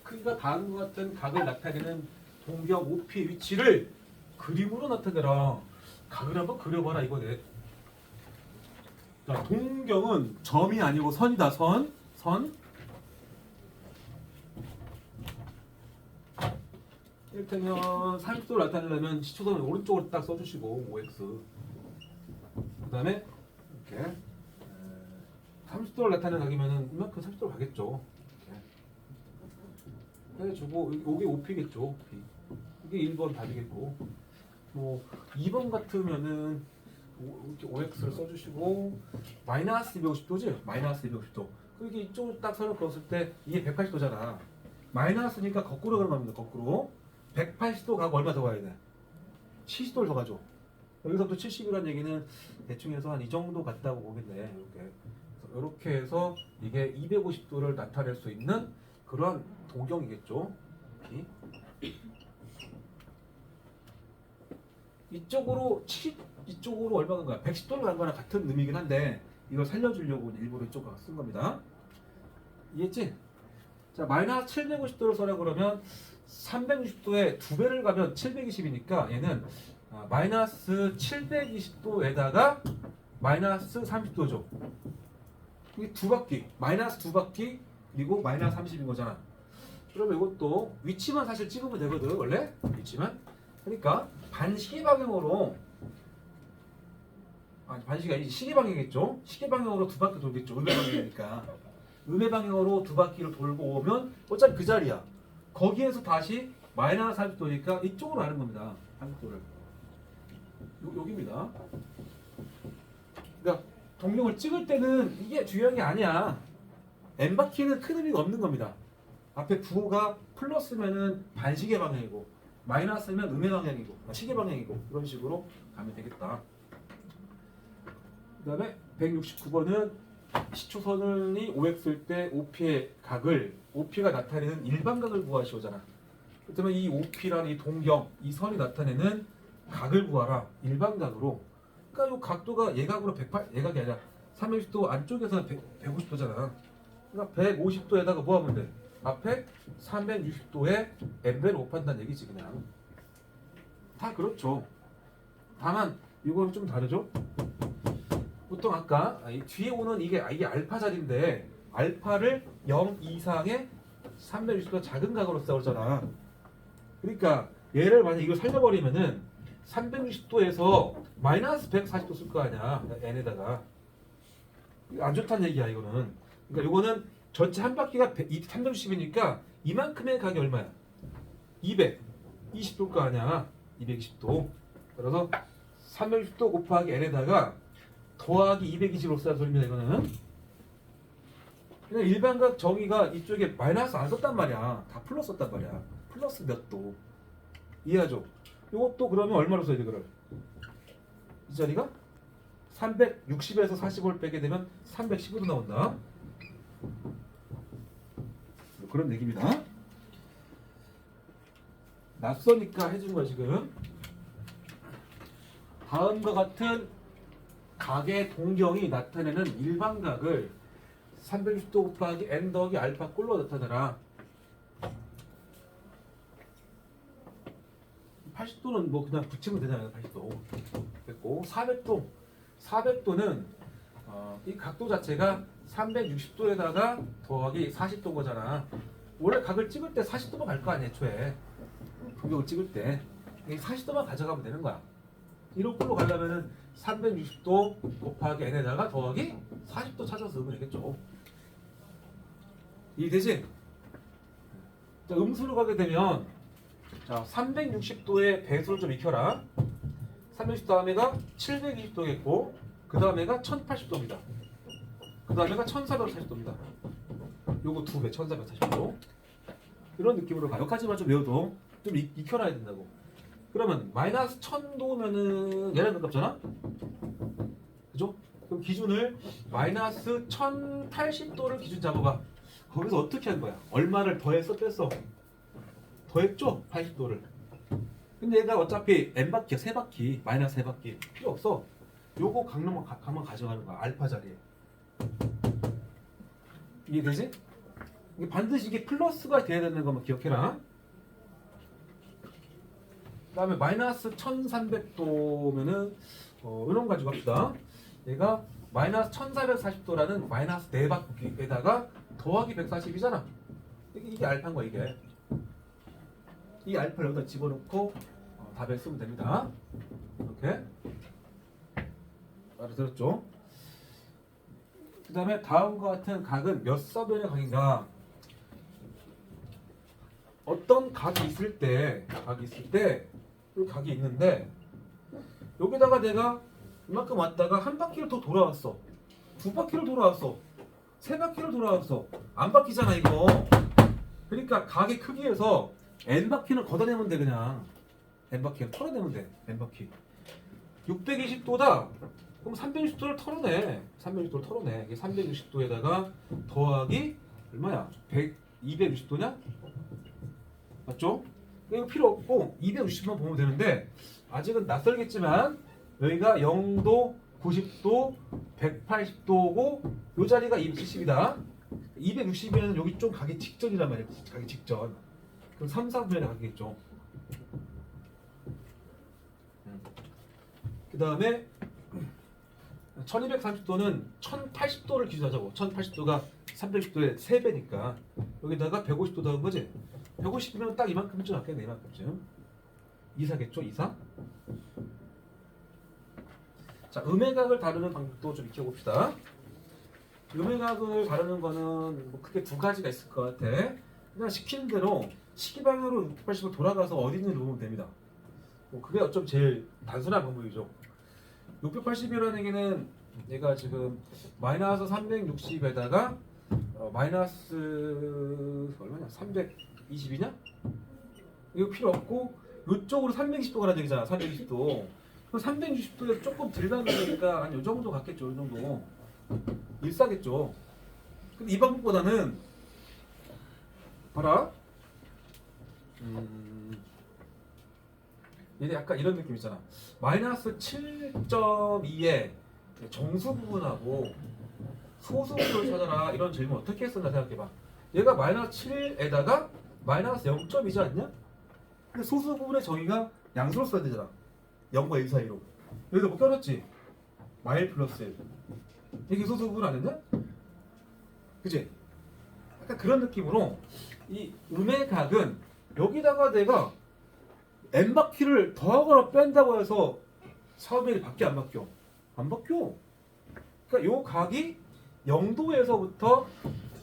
크기가 다음과 같은 각을 나타내는 동경 OP의 위치를 그림으로 나타내라. 각을 한번 그려봐라 이거네. 자, 자, 동경은 점이 아니고 선이다. 선. 이를테면 30도를 나타내려면 시초선을 오른쪽으로 딱 써주시고 5x. 그다음에 이렇게 30도를 나타내는 각이면은 이만큼 30도로 가겠죠. 이렇게 해주고 여기 5p겠죠. 5p. 이게 1번 답이겠고, 뭐 2번 같으면은 이렇게 5x를 써주시고 마이너스 250도지? 마이너스 250도. 그리고 이쪽으로 딱 선을 그었을 때 이게 180도잖아. 마이너스니까 거꾸로 가는 겁니다. 거꾸로 180도 가고 얼마 더 가야 돼? 70도를 더 가죠. 여기서부터 70이라는 얘기는 대충 해서 한 이 정도 같다고 보겠네. 이렇게 해서 이게 250도를 나타낼 수 있는 그런 도경이겠죠. 이쪽으로 얼마간 거야? 110도를 간 거랑 같은 의미긴 한데 이걸 살려주려고 일부러 이쪽으로 쓴 겁니다. 이해했지? 자, 마이너스 750도를 써라 그러면 360도에 2배를 가면 720이니까 얘는 마이너스 720도에다가 마이너스 30도죠. 이게 두 바퀴, 마이너스 두 바퀴 그리고 마이너스 30인 거잖아. 그러면 이것도 위치만 사실 찍으면 되거든. 원래 위치만. 그러니까 반시계 방향으로, 반시계가 아니지, 시계 방향이겠죠. 시계 방향으로 두 바퀴 돌겠죠. 음의 방향이니까. 음의 방향으로 두 바퀴를 돌고 오면 어차피 그 자리야. 거기에서 다시 마이너스 30도니까 이쪽으로 가는 겁니다. 30도를. 여기입니다. 그러니까 동경을 찍을 때는 이게 중요한 게 아니야. n 바퀴는 큰 의미가 없는 겁니다. 앞에 부호가 플러스면은 반시계 방향이고 마이너스면 음의 방향이고 시계 방향이고 이런 식으로 가면 되겠다. 그 다음에 169번은 시초선이 5x일 때 OP의 각을, OP가 나타내는 일반각을 구하시오잖아. 그렇다면 이 OP라는 이 동경, 이 선이 나타내는 각을 구하라. 일반각으로. 그러니까 이 각도가 예각으로 예각이 아니라 360도 안쪽에서는 150도잖아. 그러니까 150도에다가 뭐 하면 돼? 앞에 360도에 n배를 곱한다는 얘기지 그냥. 다 그렇죠. 다만 이거는 좀 다르죠. 보통 아까 뒤에 오는 이게 알파 자리인데 알파를 0 이상의 360도 작은 각으로 쓰자고 그러잖아. 그러니까 얘를 만약 이걸 살려버리면은 360도에서 마이너스 140도 쓸 거 아니야. n에다가. 안 좋다는 얘기야 이거는. 그러니까 이거는 전체 한 바퀴가 360이니까 이만큼의 각이 얼마야? 220도일 거 아니야. 220도. 그래서 360도 곱하기 n에다가 더하기 220으로 쓰라는 소리입니다. 이거는. 그냥 일반각 정의가 이쪽에 마이너스 안 썼단 말이야. 다 플러스 썼단 말이야. 플러스 몇 도. 이해하죠? 이것도 그러면 얼마로 써야 돼, 그걸? 이 자리가 360에서 45를 빼게 되면 315도 나온다. 그런 얘기입니다. 낯서니까 해준 거야 지금. 다음과 같은 각의 동경이 나타내는 일반각을 360도 곱하기 n 더하기 알파 꼴로 나타내라. 80도는 뭐 그냥 붙이면 되잖아요. 80도 됐고, 400도는 이 각도 자체가 360도에다가 더하기 40도인 거잖아. 원래 각을 찍을 때 40도만 갈 거 아니야 애초에. 동경을 찍을 때 40도만 가져가면 되는 거야. 이런 꼴로 가려면은 360도 곱하기 n에다가 더하기 40도 찾아서 넣으면 되겠죠. 이해되지? 자, 음수로 가게 되면 자, 360도의 배수를 좀 익혀라. 360 다음에가 720도겠고 그 다음에가 1080도입니다. 그 다음에가 1440도입니다. 요거 두 배, 1440도. 이런 느낌으로 가. 여기까지만 좀 외워도 좀 익혀놔야 된다고. 그러면 마이너스 1000도면은 얘랑 가깝잖아? 그죠? 그럼 기준을 마이너스 1080도를 기준 잡아봐. 거기서 어떻게 한 거야? 얼마를 더했어, 뺐어? 더했죠? 80도를. 근데 얘가 어차피 n바퀴야, 3바퀴, 마이너스 3바퀴. 필요 없어. 요거 강만 가져가는 거야, 알파 자리에. 이해되지? 이게 반드시 이게 플러스가 돼야 되는 것만 기억해라. 그 다음에 마이너스 1300도면은 이런 거 가지고 갑시다. 얘가 마이너스 1440도라는 마이너스 4바퀴에다가 더하기 140이잖아. 이게 알파인 거야 이게. 이 알파를 여기다 집어넣고 답에 쓰면 됩니다. 이렇게. 알아들었죠? 그 다음에 다음과 같은 각은 몇 서변의 각인가? 어떤 각이 있을 때 이 각이 있는데 여기다가 내가 이만큼 왔다가 한 바퀴를 더 돌아왔어. 두 바퀴를 돌아왔어. 세 바퀴를 돌아왔어. 안 바뀌잖아 이거. 그러니까 각의 크기에서 n 바퀴는 걷어내면 돼 그냥. n 바퀴를 털어내면 돼. n 바퀴. 620도다. 그럼 360도를 털어내. 360도를 털어내. 이게 360도에다가 더하기 얼마야? 260도냐? 맞죠? 이거 필요 없고 260만 보면 되는데 아직은 낯설겠지만 여기가 0도, 90도, 180도고 이 자리가 270이다. 260이면 여기 좀 가기 직전이란 말이야. 가기 직전. 그럼 3, 4분의 가겠죠. 그 다음에 1230도는 1080도를 기준하자고. 1080도가 360도의 3배니까 여기다가 150도 더한 거지. 150이면 딱 이만큼쯤 맞겠네. 이만큼쯤. 이사겠죠? 이사? 자, 음해각을 다루는 방법도 좀 익혀봅시다. 음해각을 다루는 거는 뭐 크게 두 가지가 있을 것 같아. 그냥 시키는 대로 시기방향으로 680을 돌아가서 어디 있는지 놓으면 됩니다. 뭐 그게 어쩜 제일 단순한 방법이죠. 680이라는 얘기는 얘가 지금 마이너스 360에다가 마이너스 얼마냐? 320이냐? 이거 필요 없고 이쪽으로 320도 가라는 얘기잖아. 320도. 그럼 360도에 조금 덜 가는 거니까 한 이 정도 갔겠죠. 이 정도. 일사겠죠. 근데 이 방법보다는 봐라. 얘네 약간 이런 느낌 있잖아. 마이너스 7.2의 정수 부분하고 소수 부분을 찾아라. 이런 질문 어떻게 했었나 생각해봐. 얘가 마이너스 7에다가 마이너스 0.2지 않냐? 근데 소수 부분의 정의가 양수로 써야 되잖아. 0과 1 사이로. 여기다 뭐 껴놨지? 마일 플러스 1. 이게 소수 부분 아니냐? 그치? 약간 그런 느낌으로 이 음해각은 여기다가 내가 n 바퀴를 더하거나 뺀다고 해서 4분의 1 밖에 안 바뀌어. 안 바뀌어. 그러니까 요 각이 0도에서부터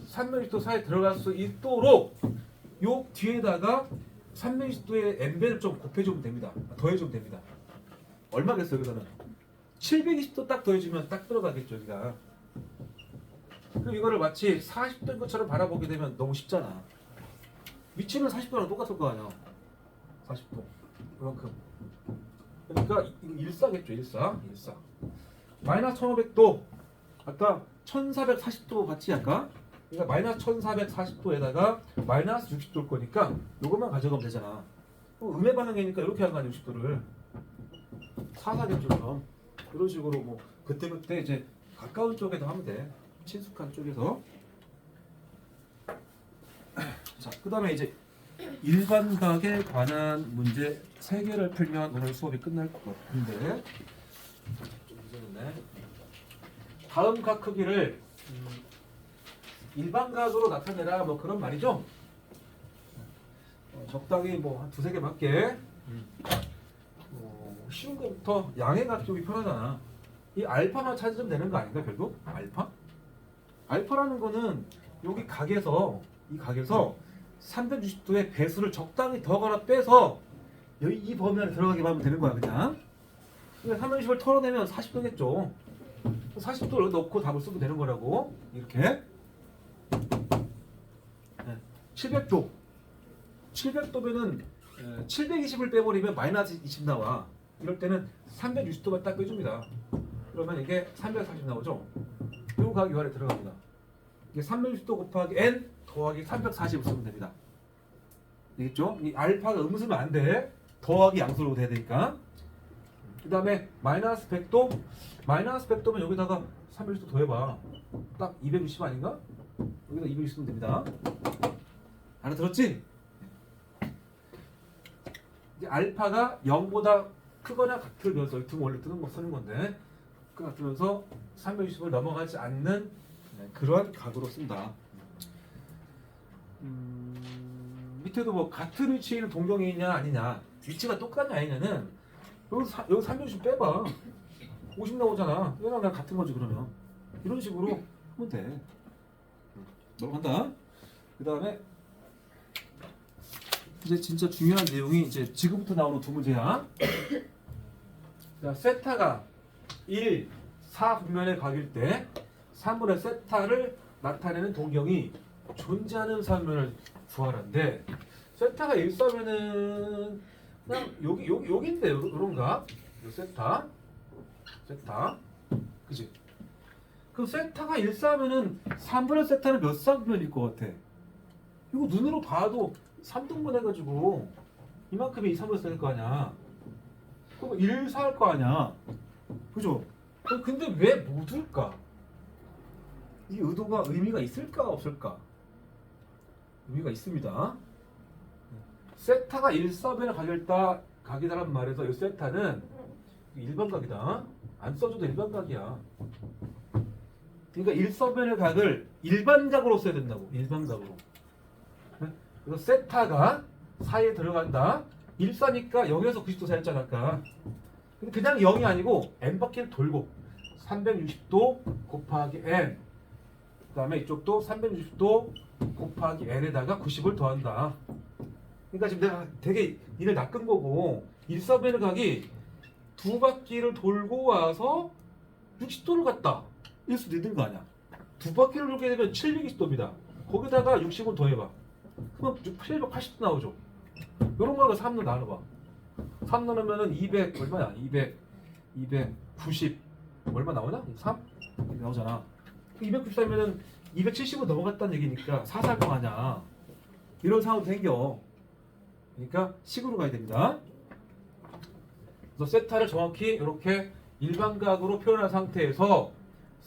360도 사이에 들어갈 수 있도록 요 뒤에다가 360도의 n배를 좀 곱해주면 됩니다. 더해주면 됩니다. 얼마겠어요 여기서는? 720도 딱 더해주면 딱 들어가겠죠 여기가. 그럼 이거를 마치 40도인 것처럼 바라보게 되면 너무 쉽잖아. 위치는 40도랑 똑같을 거 아니야. 40도. 그만큼. 그러니까 이거 일사겠죠. 일사. 마이너스 1500도. 아까 1440도 같이 할까? 그러니까 마이너스 1440도에다가 마이너스 60도일 거니까 이것만 가져가면 되잖아. 음해 방향이니까 이렇게 하는 거 아니야 60도를. 사사견처럼 이런 식으로 뭐 그때그때 이제 가까운 쪽에도 하면 돼. 친숙한 쪽에서. 자, 그 다음에 이제 일반각에 관한 문제 3개를 풀면 오늘 수업이 끝날 것 같은데 좀 늦었네. 다음 각 크기를 일반각으로 나타내라 뭐 그런 말이죠. 적당히 뭐 한 2-3개 맞게 쉬운 거부터 양해각 쪽이 편하잖아. 이 알파만 찾으면 되는 거 아닌가 결국? 알파? 알파라는 거는 여기 각에서 이 각에서 360도의 배수를 적당히 더하거나 빼서 여기 이 범위 안에 들어가게 하면 되는 거야 그냥. 그러니까 360을 털어내면 40도겠죠. 40도를 넣고 답을 쓰면 되는 거라고. 이렇게 700도 700도면은 720을 빼버리면 마이너스 20 나와. 이럴 때는 360도만 딱 빼줍니다. 그러면 이게 340 나오죠. 이 각이 이 안에 들어갑니다. 이게 360도 곱하기 n 더하기 340을 쓰면 됩니다. 되겠죠? 이 알파가 음수면 안 돼. 더하기 양수로 돼야 되니까. 그 다음에 마이너스 100도. 마이너스 100도면 여기다가 360도 더해봐. 딱 260 아닌가? 여기다 260 쓰면 됩니다. 알아들었지? 이제 알파가 0보다 크거나 같을 변수 등 원래 뜨는 거 쓰는 건데 같으면서 360을 넘어가지 않는 그러한 각으로 쓴다. 밑에도 뭐 같은 위치에 있는 동경이냐 아니냐, 위치가 똑같냐 아니냐는 여기 360 빼봐. 50 나오잖아. 얘랑 나랑 같은 거지 그러면. 이런 식으로 하면 돼. 넘어간다. 그 다음에 이제 진짜 중요한 내용이 이제 지금부터 나오는 두 문제야. 자, 세타가 1, 4 분면의 각일 때 3분의 세타를 나타내는 동경이 존재하는 사면을 구하라는데, 세타가 1, 4면은 그냥 여기인데 그런가? 세타, 그지? 그럼 세타가 1, 4면은 3분의 세타는 몇 4분면일 것 같아? 이거 눈으로 봐도 3등분 해가지고 이만큼이 3분의 세타일 거 아니야? 그럼 1, 4 할 거 아니야? 그죠? 근데 왜 못 올까? 이 의미가 있을까 없을까? 의미가 있습니다. 세타가 1, 4변의 각이다란 말에서 이 세타는 일반각이다. 안 써줘도 일반각이야. 그러니까 1, 4변의 각을 일반각으로 써야 된다고. 일반각으로. 그래서 세타가 4에 들어간다. 1, 4니까 0에서 90도 사였잖아 아까. 근데 그냥 0이 아니고 n바퀴를 돌고 360도 곱하기 n, 그 다음에 이쪽도 360도 곱하기 n에다가 90을 더한다. 그러니까 지금 내가 되게 일을 낚은 거고, 1, 4변의 각이 두 바퀴를 돌고 와서 60도를 갔다 일 수도 있는 거 아니야. 두 바퀴를 돌게 되면 720도입니다. 거기다가 60을 더해봐. 그럼 780도 나오죠. 이런 거가 3로 나눠봐. 3 나누면은 200 얼마야? 290 얼마 나오나? 3? 나오잖아. 290이면은 270을 넘어갔다는 얘기니까 4살 거 아니야. 이런 상황도 생겨. 그러니까 식으로 가야 됩니다. 그래서 세타를 정확히 이렇게 일반각으로 표현한 상태에서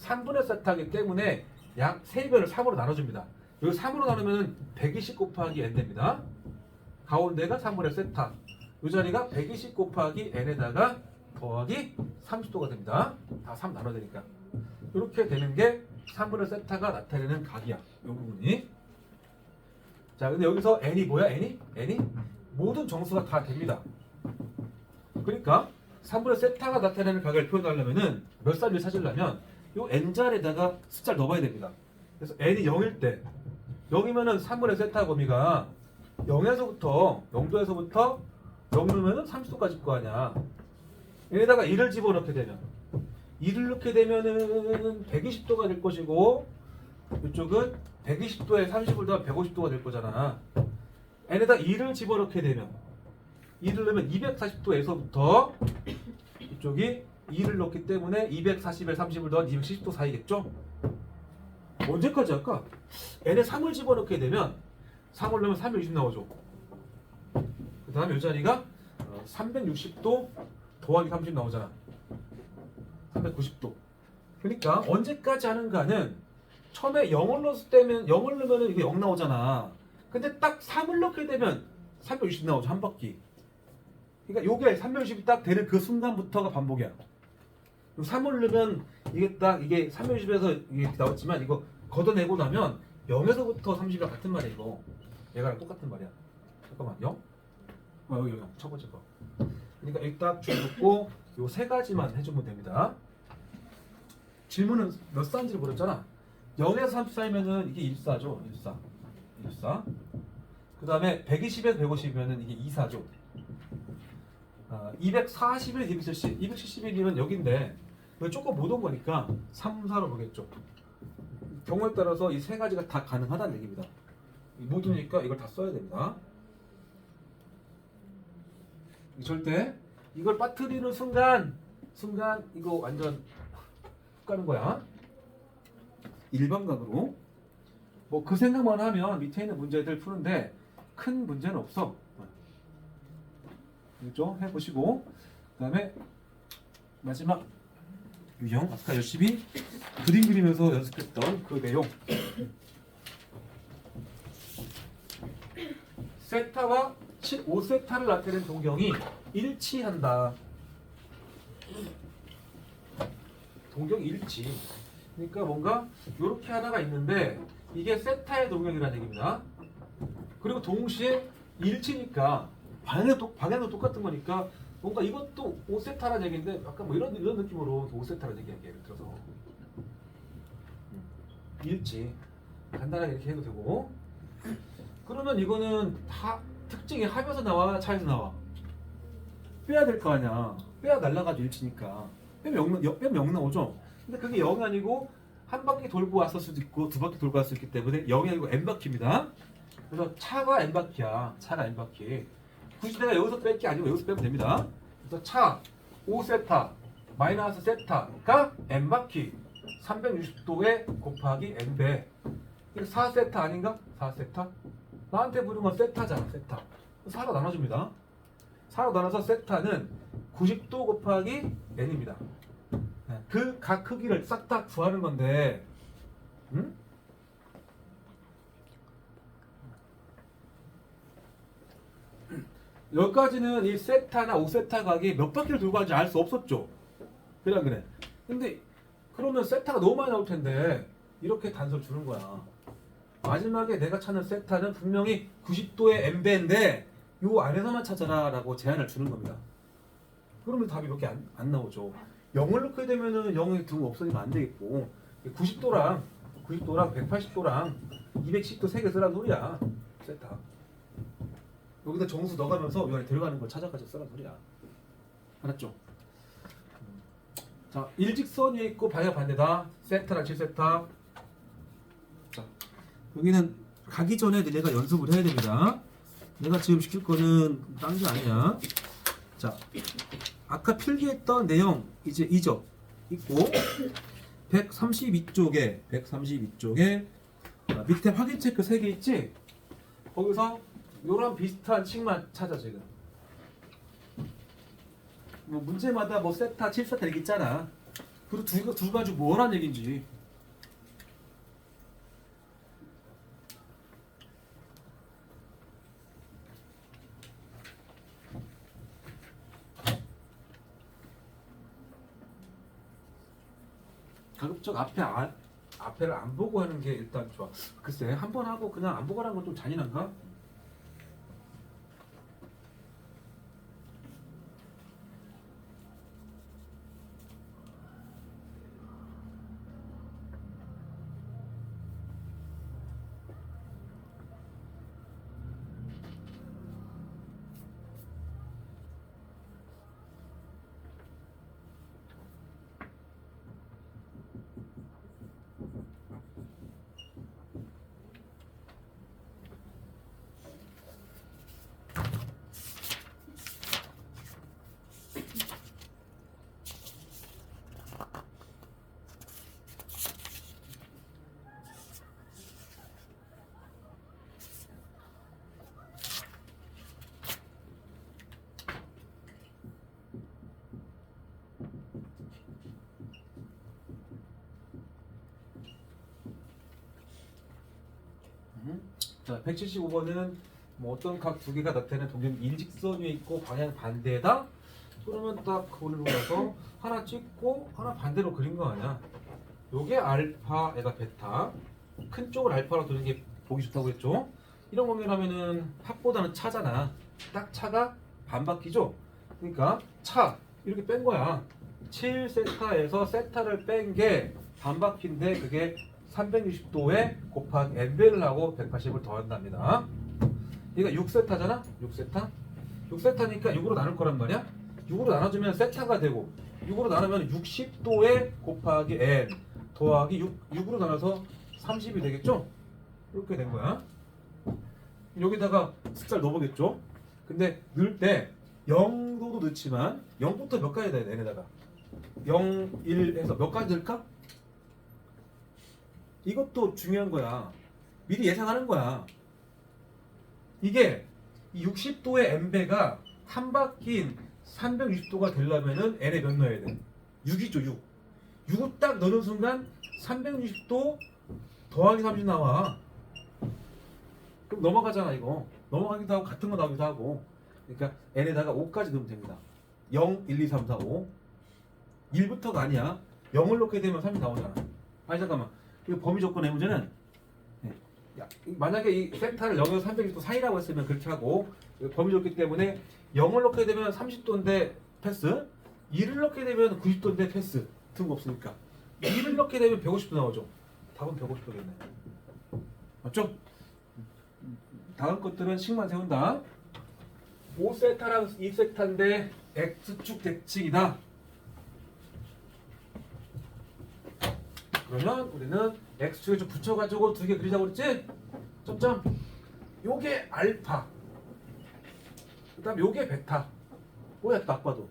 3분의 세타이기 때문에 약 3변을 3으로 나눠줍니다. 여기 3으로 나누면 120 곱하기 n 됩니다. 가운데가 3분의 세타. 이 자리가 120 곱하기 n에다가 더하기 30도가 됩니다. 다 3 나눠야 되니까. 이렇게 되는 게 3분의 세타가 나타내는 각이야. 이 부분이. 자, 근데 여기서 n이 뭐야? n이 모든 정수가 다 됩니다. 그러니까 3분의 세타가 나타내는 각을 표현하려면은 몇 살을 찾으려면 이 n자리에다가 숫자를 넣어봐야 됩니다. 그래서 n이 0일 때 0이면은 3분의 세타 범위가 0에서부터 0도에서부터 0 넣으면은 30도까지 거 아니야. 여기다가 1을 집어넣게 되면 1을 넣게 되면은 120도가 될 것이고, 이쪽은 120도에 30을 더하면 150도가 될 거잖아. n에다 2를 집어넣게 되면 2를 넣으면 240도에서부터 이쪽이 2를 넣기 때문에 240에 30을 더한 270도 사이겠죠? 언제까지 할까? n에 3을 집어넣게 되면 3을 넣으면 360 나오죠. 그 다음에 이 자리가 360도 더하기 30 나오잖아. 390도. 그러니까 언제까지 하는가는 처음에 0을 넣었을 때면 0을 넣으면 이게 0 나오잖아. 근데 딱 3을 넣게 되면 360 나오죠. 한 바퀴. 그러니까 요게 360이 딱 되는 그 순간부터가 반복이야. 3을 넣으면 이게 딱 이게 360에서 이게 나왔지만 이거 걷어내고 나면 0에서부터 30이랑 같은 말이야 이거. 얘가랑 똑같은 말이야. 잠깐만 0? 여기 첫 번째 거. 그러니까 여기 딱 줄놓고 요 세 가지만 해주면 됩니다. 질문은 몇 사인지를 물었잖아. 0에서 30 사이면은 이게 1사죠. 1사. 그 다음에 120에서 150이면은 이게 2사죠. 240에 270. 271이면 여기인데 왜 조금 못 온 거니까 3, 4로 보겠죠. 경우에 따라서 이 세 가지가 다 가능하다는 얘기입니다. 못 오니까 이걸 다 써야 됩니다. 절대 이걸 빠뜨리는 순간 이거 완전 훅 가는 거야. 일반각으로 뭐 그 생각만 하면 밑에 있는 문제들 푸는데 큰 문제는 없어. 이쪽 해보시고, 그 다음에 마지막 유형 아까 열심히 그림 그리면서 연습했던 그 내용. 세타와 5세타를 나타내는 동경이 일치한다. 동경이 일치. 그러니까 뭔가 이렇게 하나가 있는데 이게 세타의 동경이라는 얘기입니다. 그리고 동시에 일치니까 방향도 똑같은 거니까 뭔가 이것도 5세타라는 얘기인데 약간 뭐 이런 느낌으로 5세타라는 얘기야. 예를 들어서 일치 간단하게 이렇게 해도 되고. 그러면 이거는 다 특징이 합에서 나와 차에서 나와? 빼야 될 거 아니야. 빼야 날라가지고 일치니까 빼면 0 나오죠. 근데 그게 0이 아니고 한 바퀴 돌고 왔을 수도 있고 두 바퀴 돌고 왔을 수 있기 때문에 0이 아니고 n바퀴입니다. 그래서 차가 n바퀴야. 차가 n바퀴. 굳이 내가 여기서 뺄 게 아니고 여기서 빼면 됩니다. 그래서 차 5세타 마이너스 세타가 n바퀴 360도에 곱하기 n배. 이거 4세타 아닌가? 4세타? 나한테 부른 건 세타잖아. 세타. 4로 나눠줍니다. 4로 나눠서 세타는 90도 곱하기 n입니다. 그 각 크기를 싹 다 구하는 건데, 응? 여기까지는 이 세타나 5세타 각이 몇 바퀴를 돌고 가는지 알 수 없었죠. 그래 안 그래? 근데 그러면 세타가 너무 많이 나올 텐데 이렇게 단서를 주는 거야. 마지막에 내가 찾는 세타는 분명히 90도의 n배인데 요 안에서만 찾아라 라고 제안을 주는 겁니다. 그러면 답이 몇 개 안 나오죠. 0을 넣게 되면은 0이 등 없어지면 안 되겠고 90도랑 180도랑 210도 3개 쓰라는 소리야. 세타. 여기다 정수 넣어가면서 요 안에 들어가는 걸 찾아가지고 쓰라는 소리야. 알았죠? 자, 일직선 위에 있고 방향 반대다. 세타랑 7세타. 자, 여기는 가기 전에 내가 연습을 해야 됩니다. 내가 지금 시킬 거는 딴 게 아니야. 자, 아까 필기했던 내용 이제 이죠. 있고 132쪽에 밑에 확인 체크 3개 있지? 거기서 요런 비슷한 칙만 찾아 지금. 뭐 문제마다 뭐 세타, 7세타 이렇게 있잖아. 그리고 두 가지 뭐란 얘긴지. 가급적 앞에를 안 보고 하는 게 일단 좋아. 글쎄 한 번 하고 그냥 안 보고 하는 건 좀 잔인한가? 자, 175번은 뭐 어떤 각 두 개가 나타내는 동전 일직선 위에 있고 방향 반대다? 그러면 딱 그걸로 가서 하나 찍고 하나 반대로 그린 거 아니야. 요게 알파, 얘가 베타. 큰 쪽을 알파로 두는 게 보기 좋다고 했죠. 이런 공연하면은 합보다는 차잖아. 딱 차가 반바퀴죠. 그러니까 차 이렇게 뺀 거야. 7세타에서 세타를 뺀 게 반바퀴인데 그게 360도에 곱하기 n배를 하고 180을 더한답니다. 얘가 6세타잖아? 6세타? 6세타니까 6으로 나눌 거란 말이야? 6으로 나눠주면 세타가 되고 6으로 나누면 60도에 곱하기 n 더하기 6으로 나눠서 30이 되겠죠? 이렇게 된 거야. 여기다가 숫자를 넣어보겠죠? 근데 넣을 때 0도도 넣지만 0부터 몇 가지 돼야 돼, 얘네다가 0, 1 해서 몇 가지 넣을까? 이것도 중요한 거야. 미리 예상하는 거야. 이게 60도의 n배가 한 바퀴인 360도가 되려면은 n에 몇 넣어야 돼? 6이죠, 6. 6을 딱 넣는 순간 360도 더하기 30 나와. 그럼 넘어가잖아, 이거. 넘어가기도 하고 같은 거 나오기도 하고. 그러니까 n에다가 5까지 넣으면 됩니다. 0, 1, 2, 3, 4, 5. 1부터가 아니야. 0을 넣게 되면 3이 나오잖아. 아니 잠깐만. 이 범위 조건의 문제는 야, 만약에 이 세타를 0에서 360도 사이라고 했으면 그렇게 하고 범위 줬기 때문에 0을 넣게 되면 30도인데 패스, 2를 넣게 되면 90도인데 패스 뜬금없으니까 2를 넣게 되면 150도 나오죠. 답은 150도겠네. 맞죠? 다음 것들은 식만 세운다. 5세타랑 2세타인데 X축 대칭이다. 그러면 우리는 X축에 좀 붙여가지고 두 개 그리자고 그랬지? 점점. 요게 알파. 그 다음 요게 베타. 뭐야 딱 봐도.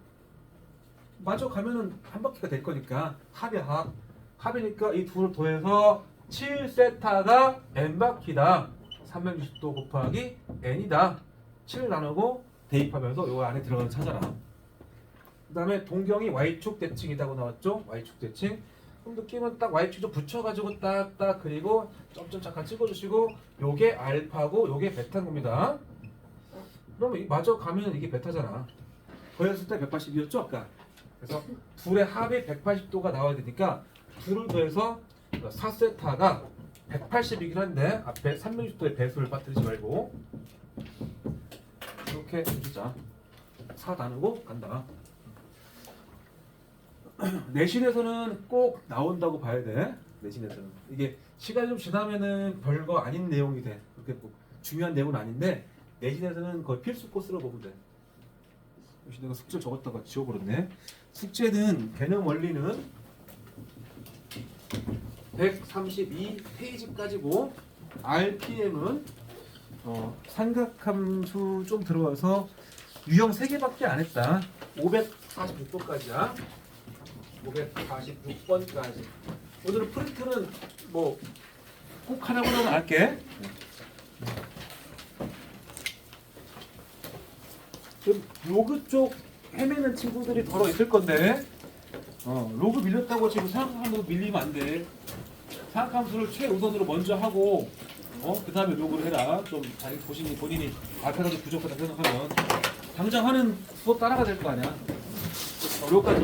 마저 가면은 한 바퀴가 될 거니까 합이야 합. 합이니까 이 둘을 더해서 7세타가 n바퀴다. 360도 곱하기 n이다. 7 나누고 대입하면서 요 안에 들어가서 찾아라. 그 다음에 동경이 y축 대칭이라고 나왔죠? y축 대칭. 그럼 느낌은 딱 y축 좀 붙여가지고 딱딱 그리고 점점 잠깐 찍어주시고 요게 알파고 요게 베타인 겁니다. 그러면 마저 가면 이게 베타잖아. 더했을 때 180이었죠 아까. 그래서 둘의 합이 180도가 나와야 되니까 둘을 더해서 4세타가 180이긴 한데 앞에 360도의 배수를 빠뜨리지 말고 이렇게 해주자. 4 나누고 간다. 내신에서는 꼭 나온다고 봐야 돼. 내신에서는 이게 시간이 좀 지나면은 별거 아닌 내용이 돼. 그렇게 뭐 중요한 내용은 아닌데 내신에서는 거의 필수 코스로 보면 돼. 역시 내가 숙제 적었다가 지워버렸네. 숙제는 개념 원리는 132페이지까지고 RPM은 삼각함수 좀 들어와서 유형 3개밖에 안 했다. 546도까지야. 546번까지. 오늘은 프린트는 뭐 꼭 하나보다는 안 할게. 좀 로그 쪽 헤매는 친구들이 더러 있을 건데 로그 밀렸다고 지금 사각함수 밀리면 안 돼. 사각함수를 최우선으로 먼저 하고 그 다음에 로그를 해라. 좀 자기 본인이 알파가 좀 부족하다 생각하면 당장 하는 수업 따라가 될 거 아니야. 로그까지